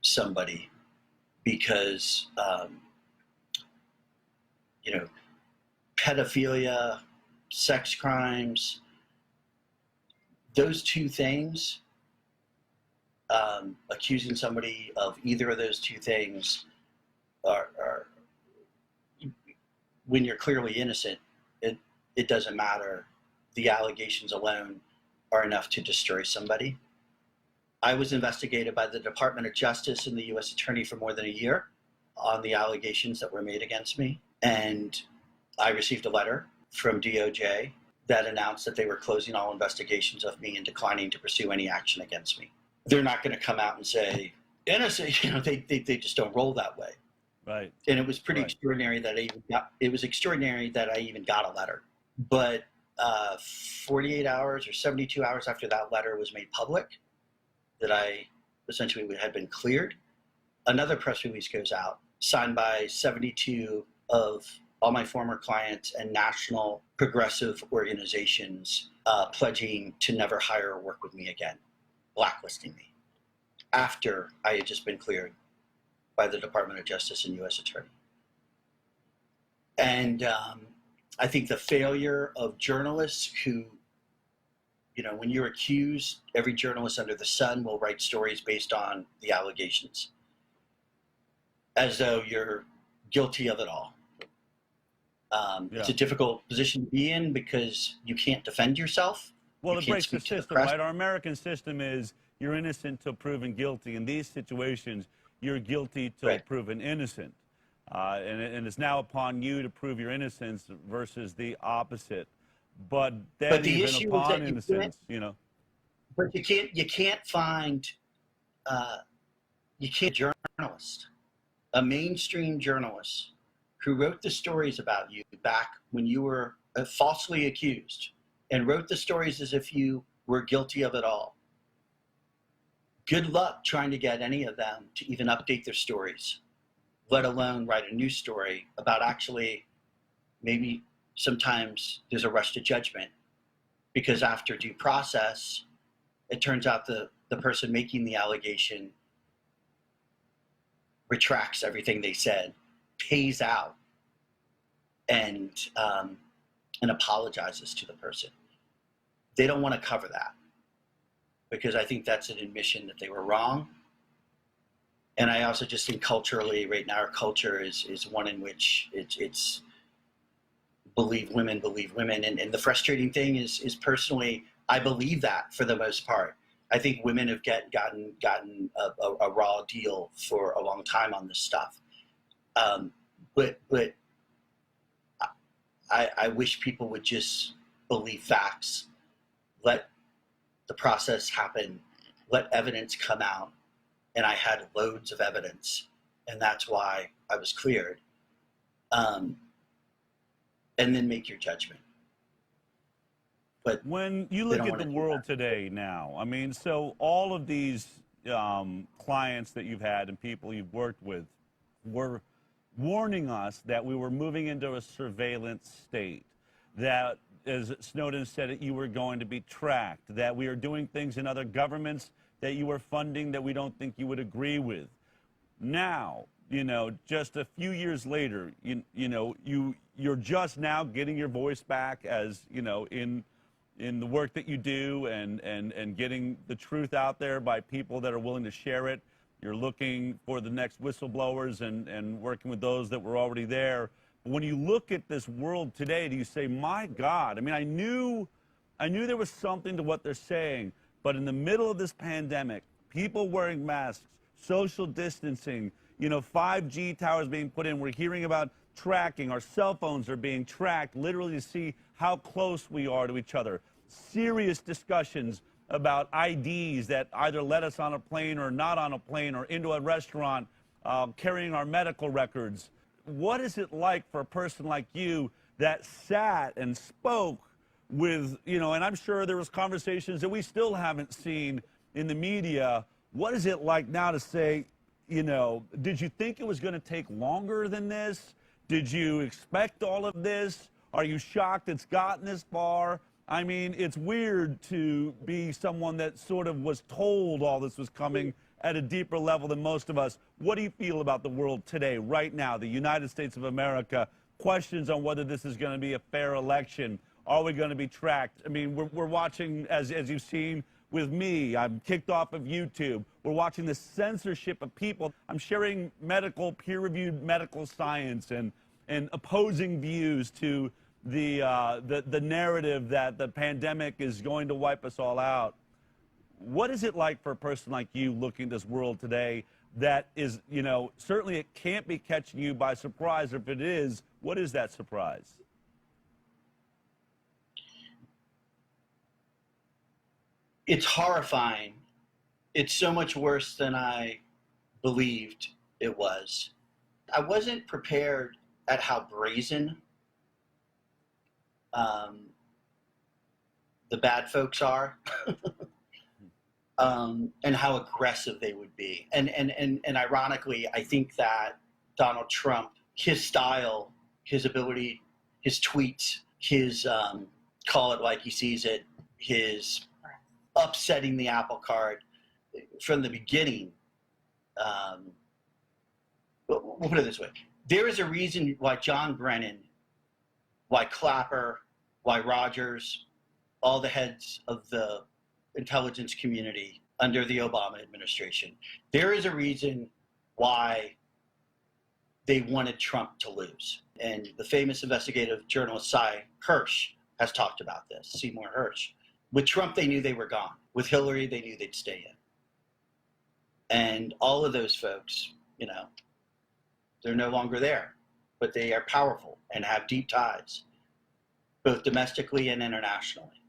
somebody, because, you know, pedophilia, sex crimes, those two things, accusing somebody of either of those two things are when you're clearly innocent, it doesn't matter. The allegations alone are enough to destroy somebody. I was investigated by the Department of Justice and the U.S. Attorney for more than a year on the allegations that were made against me. And I received a letter from DOJ that announced that they were closing all investigations of me and declining to pursue any action against me. They're not going to come out and say, innocent, you know, they just don't roll that way. Right. And it was pretty extraordinary that I even got a letter. But 48 hours or 72 hours after that letter was made public, that I essentially had been cleared, another press release goes out, signed by 72 of all my former clients and national progressive organizations, pledging to never hire or work with me again, blacklisting me, after I had just been cleared by the Department of Justice and U.S. Attorney. And I think the failure of journalists who, you know, when you're accused, every journalist under the sun will write stories based on the allegations, as though you're guilty of it all. It's a difficult position to be in because you can't defend yourself. Well, it breaks the system, right? Our American system is you're innocent till proven guilty. In these situations, you're guilty till proven innocent. and it's now upon you to prove your innocence versus the opposite. But then But the even issue is upon that innocence, you know. But you can't find journalist, a mainstream journalist who wrote the stories about you back when you were falsely accused and wrote the stories as if you were guilty of it all. Good luck trying to get any of them to even update their stories, let alone write a news story about actually maybe sometimes there's a rush to judgment because after due process, it turns out the person making the allegation retracts everything they said, pays out, and apologizes to the person. They don't want to cover that because I think that's an admission that they were wrong. And I also just think culturally, right now, our culture is one in which it's believe women. And the frustrating thing is personally, I believe that for the most part. I think women have gotten a raw deal for a long time on this stuff. But I wish people would just believe facts, let the process happen, let evidence come out. And I had loads of evidence, and that's why I was cleared. And then make your judgment. But when you look at the world today now, I mean, so all of these clients that you've had and people you've worked with were warning us that we were moving into a surveillance state, that, as Snowden said, that you were going to be tracked, that we are doing things in other governments that you were funding that we don't think you would agree with. Now, you know, just a few years later, you're just now getting your voice back, as you know, in the work that you do, and getting the truth out there by people that are willing to share it. You're looking for the next whistleblowers and working with those that were already there. But when you look at this world today, do you say, my God, I mean, I knew there was something to what they're saying, but in the middle of this pandemic, people wearing masks, social distancing, 5G towers being put in, we're hearing about tracking, our cell phones are being tracked literally to see how close we are to each other. Serious discussions about IDs that either let us on a plane or not on a plane or into a restaurant, carrying our medical records. What is it like for a person like you that sat and spoke with, and I'm sure there was conversations that we still haven't seen in the media. What is it like now to say, did you think it was going to take longer than this? Did you expect all of this? Are you shocked it's gotten this far? I mean, it's weird to be someone that sort of was told all this was coming at a deeper level than most of us. What do you feel about the world today, right now, the United States of America? Questions on whether this is going to be a fair election. Are we going to be tracked? I mean, we're watching, as you've seen with me, I'm kicked off of YouTube. We're watching the censorship of people. I'm sharing peer-reviewed medical science and opposing views to the narrative that the pandemic is going to wipe us all out. What is it like for a person like you looking at this world today that is, certainly it can't be catching you by surprise, or if it is, what is that surprise? It's horrifying. It's so much worse than I believed it was. I wasn't prepared at how brazen the bad folks are, and how aggressive they would be. And ironically, I think that Donald Trump, his style, his ability, his tweets, his call it like he sees it, his upsetting the apple cart from the beginning. We'll put it this way. There is a reason why John Brennan, why Clapper, why Rogers, all the heads of the intelligence community under the Obama administration, there is a reason why they wanted Trump to lose. And the famous investigative journalist Cy Hirsch has talked about this, Seymour Hirsch. With Trump, they knew they were gone. With Hillary, they knew they'd stay in. And all of those folks, They're no longer there, but they are powerful and have deep ties, both domestically and internationally.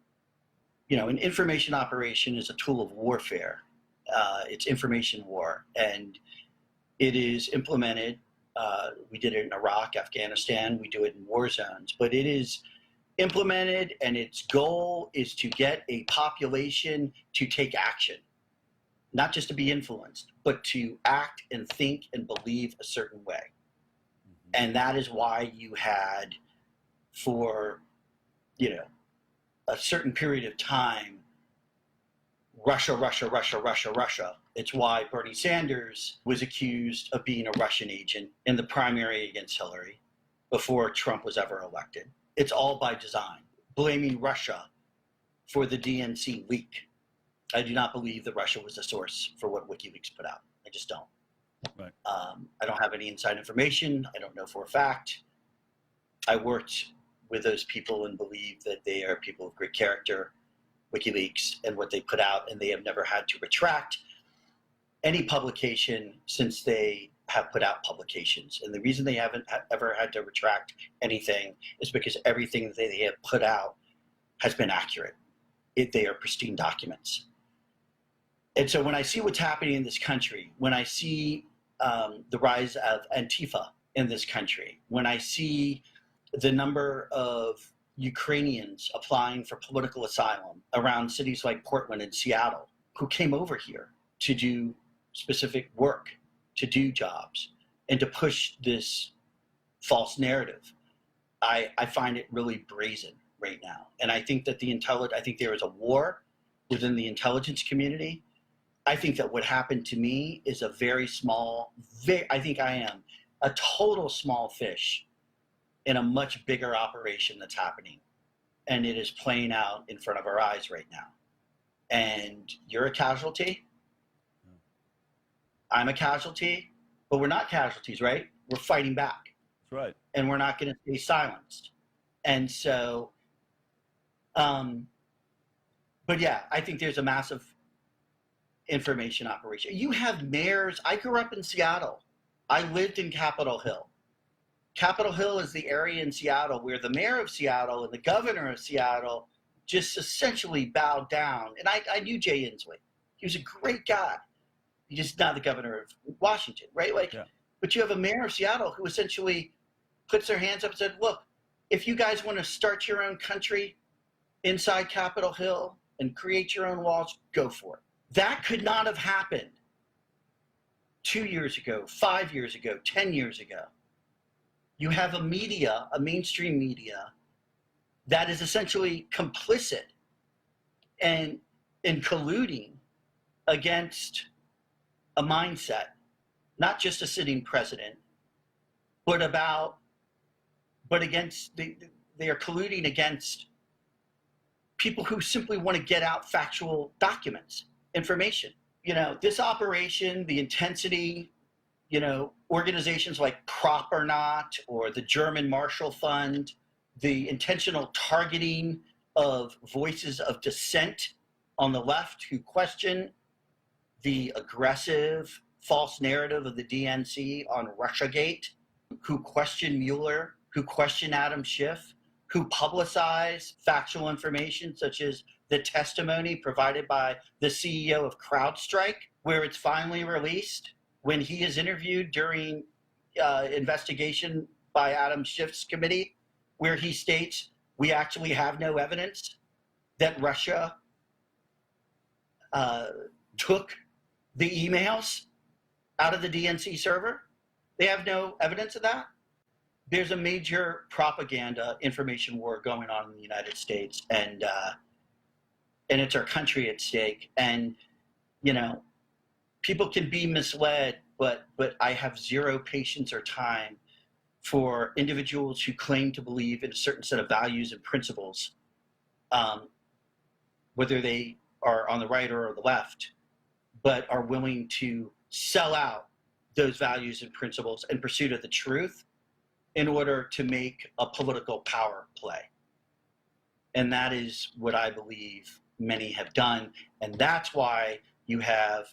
You know, an information operation is a tool of warfare. It's information war, and it is implemented. We did it in Iraq, Afghanistan. We do it in war zones, but it is implemented, and its goal is to get a population to take action, not just to be influenced, but to act and think and believe a certain way. And that is why you had, for, you know, a certain period of time, Russia, Russia, Russia, Russia, Russia. It's why Bernie Sanders was accused of being a Russian agent in the primary against Hillary before Trump was ever elected. It's all by design, blaming Russia for the DNC leak. I do not believe that Russia was the source for what WikiLeaks put out. I just don't. Right. I don't have any inside information. I don't know for a fact. I worked with those people and believe that they are people of great character, WikiLeaks, and what they put out, and they have never had to retract any publication since they have put out publications. And the reason they haven't ever had to retract anything is because everything that they have put out has been accurate. They are pristine documents. And so when I see what's happening in this country, when I see the rise of Antifa in this country, when I see the number of Ukrainians applying for political asylum around cities like Portland and Seattle, who came over here to do specific work, to do jobs, and to push this false narrative, I find it really brazen right now. And I think that I think there is a war within the intelligence community. I think that what happened to me is a very small, I think I am a total small fish in a much bigger operation that's happening. And it is playing out in front of our eyes right now. And you're a casualty. I'm a casualty, but we're not casualties, right? We're fighting back. That's right. And we're not going to stay silenced. And so, but yeah, I think there's a massive information operation. You have mayors. I grew up in Seattle. I lived in Capitol Hill. Capitol Hill is the area in Seattle where the mayor of Seattle and the governor of Seattle just essentially bowed down. And I knew Jay Inslee. He was a great guy. He's just not the governor of Washington, right? Like, yeah. But you have a mayor of Seattle who essentially puts their hands up and said, look, if you guys want to start your own country inside Capitol Hill and create your own walls, go for it. That could not have happened 2 years ago, 5 years ago, 10 years ago. You have a media, a mainstream media, that is essentially complicit and in colluding against a mindset, not just a sitting president, but against, they are colluding against people who simply want to get out factual documents, information. You know, this operation, the intensity, you know, organizations like Prop or Not or the German Marshall Fund, the intentional targeting of voices of dissent on the left who question the aggressive false narrative of the DNC on Russiagate, who question Mueller, who question Adam Schiff, who publicize factual information such as the testimony provided by the CEO of CrowdStrike, where it's finally released when he is interviewed during investigation by Adam Schiff's committee, where he states, we actually have no evidence that Russia took the emails out of the DNC server. They have no evidence of that. There's a major propaganda information war going on in the United States, and it's our country at stake. And, you know, people can be misled, but I have zero patience or time for individuals who claim to believe in a certain set of values and principles, whether they are on the right or the left, but are willing to sell out those values and principles in pursuit of the truth in order to make a political power play. And that is what I believe many have done. And that's why you have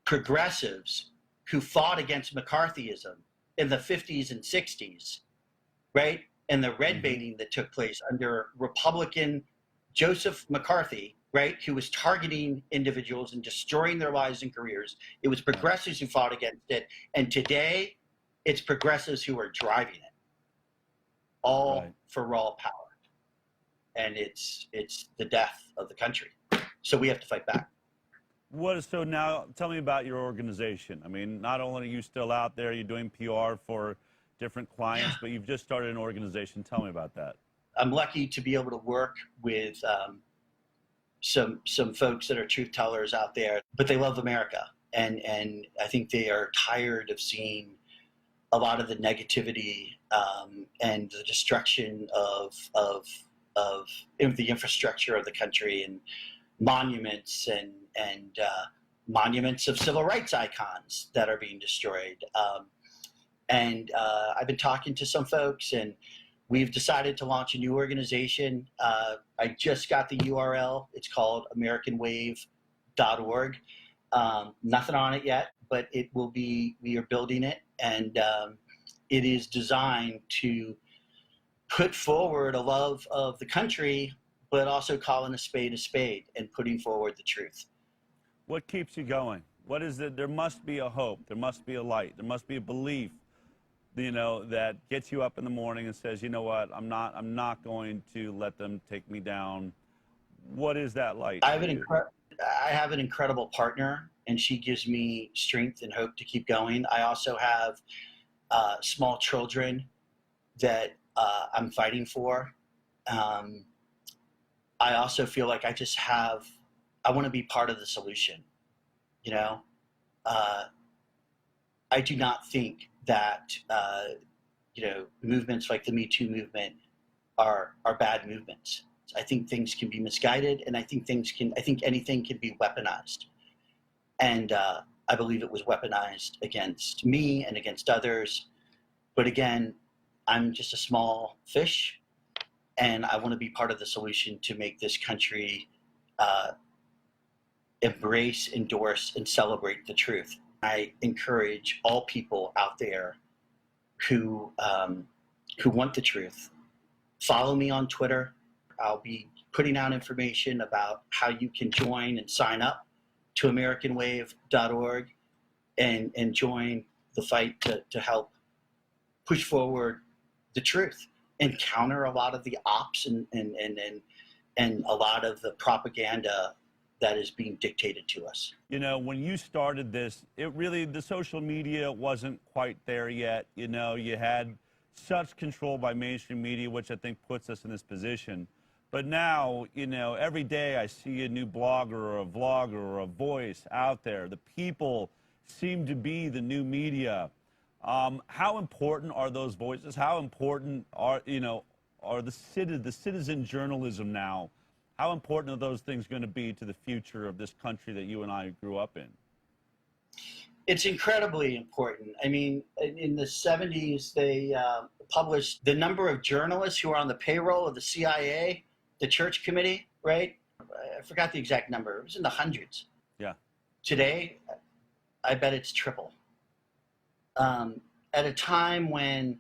progressives who fought against McCarthyism in the 50s and 60s, right? And the red baiting that took place under Republican Joseph McCarthy, right? Who was targeting individuals and destroying their lives and careers. It was progressives who fought against it. And today, it's progressives who are driving it, all for raw power. And it's the death of the country. So we have to fight back. So now tell me about your organization. I mean, not only are you still out there, you're doing PR for different clients, but you've just started an organization. Tell me about that. I'm lucky to be able to work with some folks that are truth tellers out there, but they love America. And I think they are tired of seeing a lot of the negativity and the destruction of the infrastructure of the country, and monuments and monuments of civil rights icons that are being destroyed. I've been talking to some folks, and we've decided to launch a new organization. I just got the URL. It's called AmericanWave.org. Nothing on it yet, but it will be, we are building it, and it is designed to put forward a love of the country, but also calling a spade and putting forward the truth. What keeps you going? What is it? There must be a hope. There must be a light. There must be a belief, you know, that gets you up in the morning and says, you know what, I'm not going to let them take me down. What is that light? I have an incredible partner, and she gives me strength and hope to keep going. I also have small children that I'm fighting for. I also feel like I want to be part of the solution. You know, I do not think that, you know, movements like the Me Too movement are bad movements. I think things can be misguided, and I think anything can be weaponized. And I believe it was weaponized against me and against others. But again, I'm just a small fish, and I want to be part of the solution to make this country embrace, endorse, and celebrate the truth. I encourage all people out there who want the truth, follow me on Twitter. I'll be putting out information about how you can join and sign up to AmericanWave.org and join the fight to help push forward the truth and counter a lot of the ops and a lot of the propaganda that is being dictated to us. You know, when you started this, the social media wasn't quite there yet. You know, you had such control by mainstream media, which I think puts us in this position. But now, you know, every day I see a new blogger or a vlogger or a voice out there. The people seem to be the new media. How important are those voices? How important are the citizen journalism now? How important are those things going to be to the future of this country that you and I grew up in? It's incredibly important. I mean, in the 70s, they published the number of journalists who are on the payroll of the CIA, the Church Committee, right? I forgot the exact number. It was in the hundreds. Yeah. Today, I bet it's triple. At a time when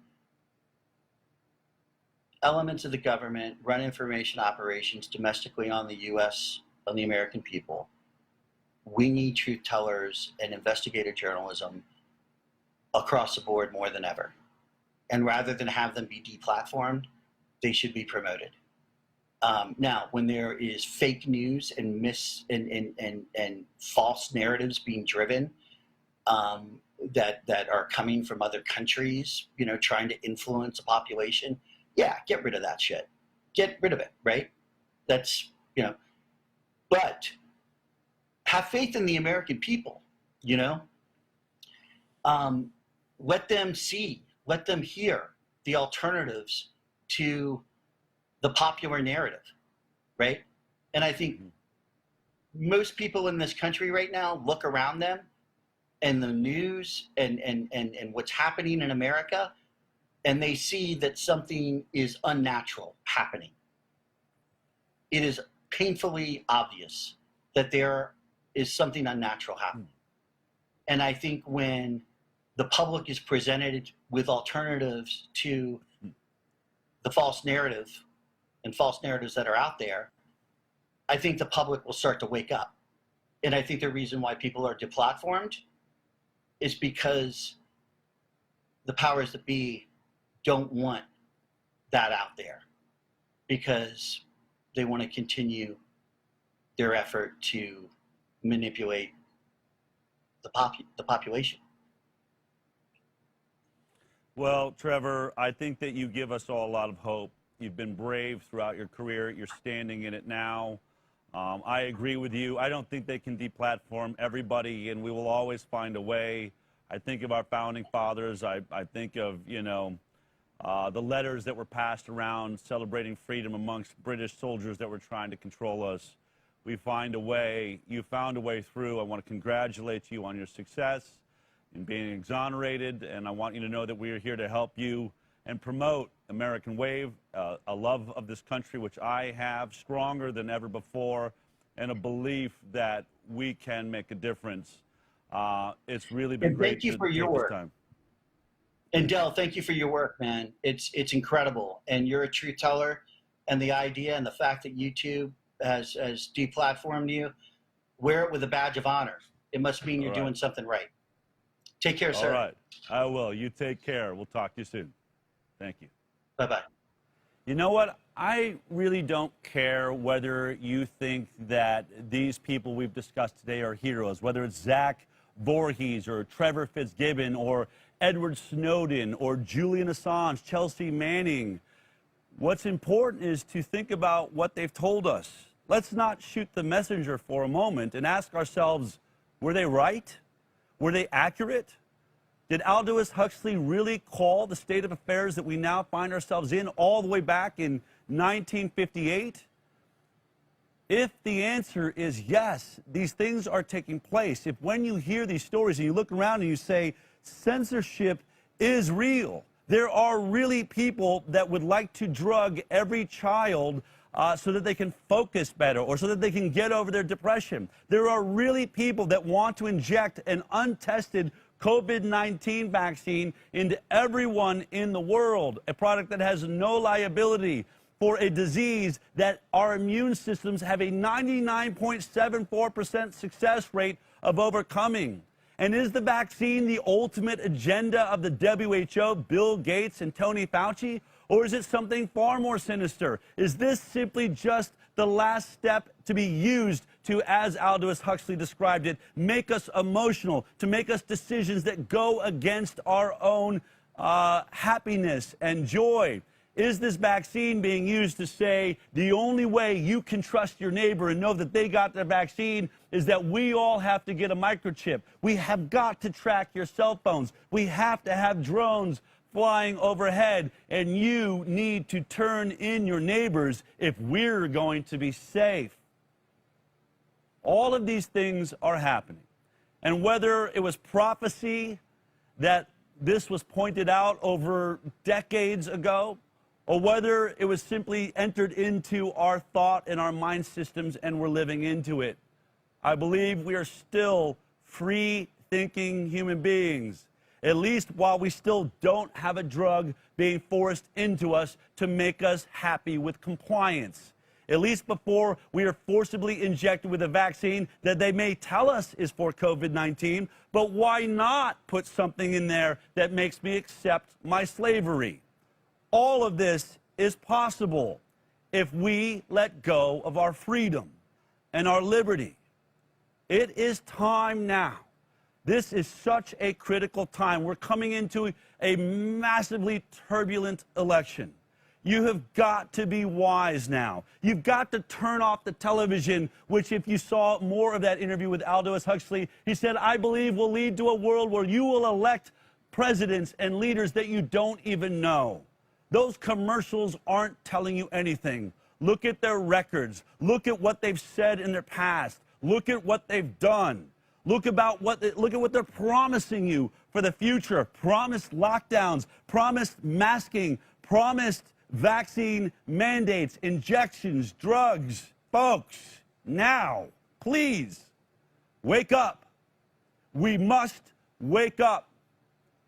elements of the government run information operations domestically on the U.S., on the American people, we need truth tellers and investigative journalism across the board more than ever. And rather than have them be deplatformed, they should be promoted. Now, when there is fake news and and false narratives being driven that are coming from other countries, you know, trying to influence a population, yeah, get rid of that shit. Get rid of it, right? That's, you know, but have faith in the American people, you know? Let them see, let them hear the alternatives to the popular narrative, right? And I think most people in this country right now look around them and the news and what's happening in America, and they see that something is unnatural happening. It is painfully obvious that there is something unnatural happening. And I think when the public is presented with alternatives to the false narrative and false narratives that are out there, I think the public will start to wake up. And I think the reason why people are deplatformed is because the powers that be don't want that out there, because they want to continue their effort to manipulate the population. Well, Trevor, I think that you give us all a lot of hope. You've been brave throughout your career. You're standing in it now. I agree with you. I don't think they can deplatform everybody, and we will always find a way. I think of our founding fathers. I think of, you know, the letters that were passed around celebrating freedom amongst British soldiers that were trying to control us. We find a way. You found a way through. I want to congratulate you on your success in being exonerated, and I want you to know that we are here to help you and promote American Wave, a love of this country, which I have stronger than ever before, and a belief that we can make a difference. It's really been great. Thank you for your work. And Del, thank you for your work, man. It's incredible, and you're a truth teller. And the idea and the fact that YouTube has deplatformed you, wear it with a badge of honor. It must mean you're doing something right. Take care, sir. All right, I will. You take care. We'll talk to you soon. Thank you. Bye-bye. You know what? I really don't care whether you think that these people we've discussed today are heroes, whether it's Zach Vorhies or Trevor Fitzgibbon or Edward Snowden or Julian Assange, Chelsea Manning. What's important is to think about what they've told us. Let's not shoot the messenger for a moment and ask ourselves, were they right? Were they accurate? Did Aldous Huxley really call the state of affairs that we now find ourselves in all the way back in 1958? If the answer is yes, these things are taking place, if when you hear these stories and you look around and you say, censorship is real, there are really people that would like to drug every child so that they can focus better or so that they can get over their depression. There are really people that want to inject an untested COVID-19 vaccine into everyone in the world, a product that has no liability for a disease that our immune systems have a 99.74% success rate of overcoming. And is the vaccine the ultimate agenda of the WHO, Bill Gates and Tony Fauci? Or is it something far more sinister? Is this simply just the last step to be used to, as Aldous Huxley described it, make us emotional, to make us decisions that go against our own happiness and joy? Is this vaccine being used to say the only way you can trust your neighbor and know that they got the vaccine is that we all have to get a microchip? We have got to track your cell phones. We have to have drones flying overhead, and you need to turn in your neighbors if we're going to be safe. All of these things are happening. And whether it was prophecy that this was pointed out over decades ago, or whether it was simply entered into our thought and our mind systems and we're living into it, I believe we are still free-thinking human beings, at least while we still don't have a drug being forced into us to make us happy with compliance. At least before we are forcibly injected with a vaccine that they may tell us is for COVID-19, but why not put something in there that makes me accept my slavery? All of this is possible if we let go of our freedom and our liberty. It is time now. This is such a critical time. We're coming into a massively turbulent election. You have got to be wise now. You've got to turn off the television, which, if you saw more of that interview with Aldous Huxley, he said, I believe will lead to a world where you will elect presidents and leaders that you don't even know. Those commercials aren't telling you anything. Look at their records. Look at what they've said in their past. Look at what they've done. Look at what they're promising you for the future. Promised lockdowns, promised masking, promised vaccine mandates, injections, drugs. Folks, now, please, wake up. We must wake up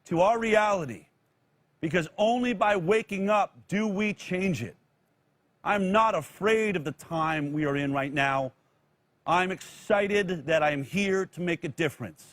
to our reality, because only by waking up do we change it. I'm not afraid of the time we are in right now. I'm excited that I am here to make a difference.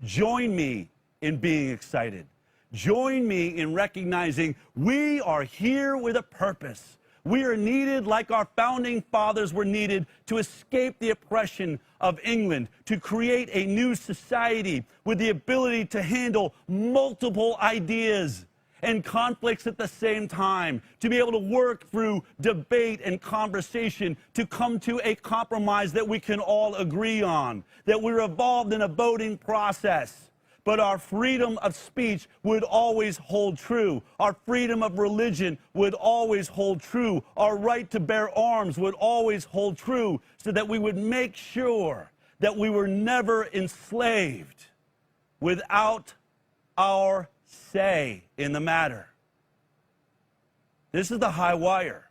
Join me in being excited. Join me in recognizing we are here with a purpose. We are needed like our founding fathers were needed to escape the oppression of England, to create a new society with the ability to handle multiple ideas and conflicts at the same time, to be able to work through debate and conversation to come to a compromise that we can all agree on, that we're involved in a voting process. But our freedom of speech would always hold true. Our freedom of religion would always hold true. Our right to bear arms would always hold true, so that we would make sure that we were never enslaved without our say in the matter. This is the high wire.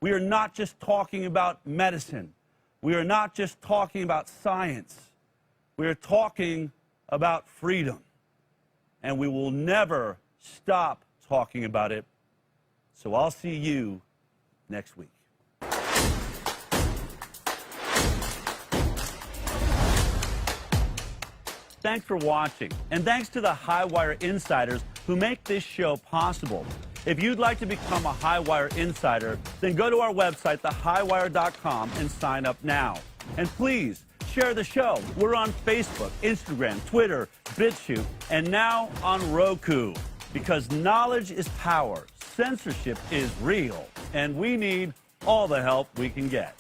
We are not just talking about medicine. We are not just talking about science. We are talking about freedom. And we will never stop talking about it. So I'll see you next week. Thanks for watching, and thanks to the Highwire Insiders who make this show possible. If you'd like to become a Highwire Insider, then go to our website, thehighwire.com, and sign up now. And please, share the show. We're on Facebook, Instagram, Twitter, BitChute, and now on Roku. Because knowledge is power, censorship is real, and we need all the help we can get.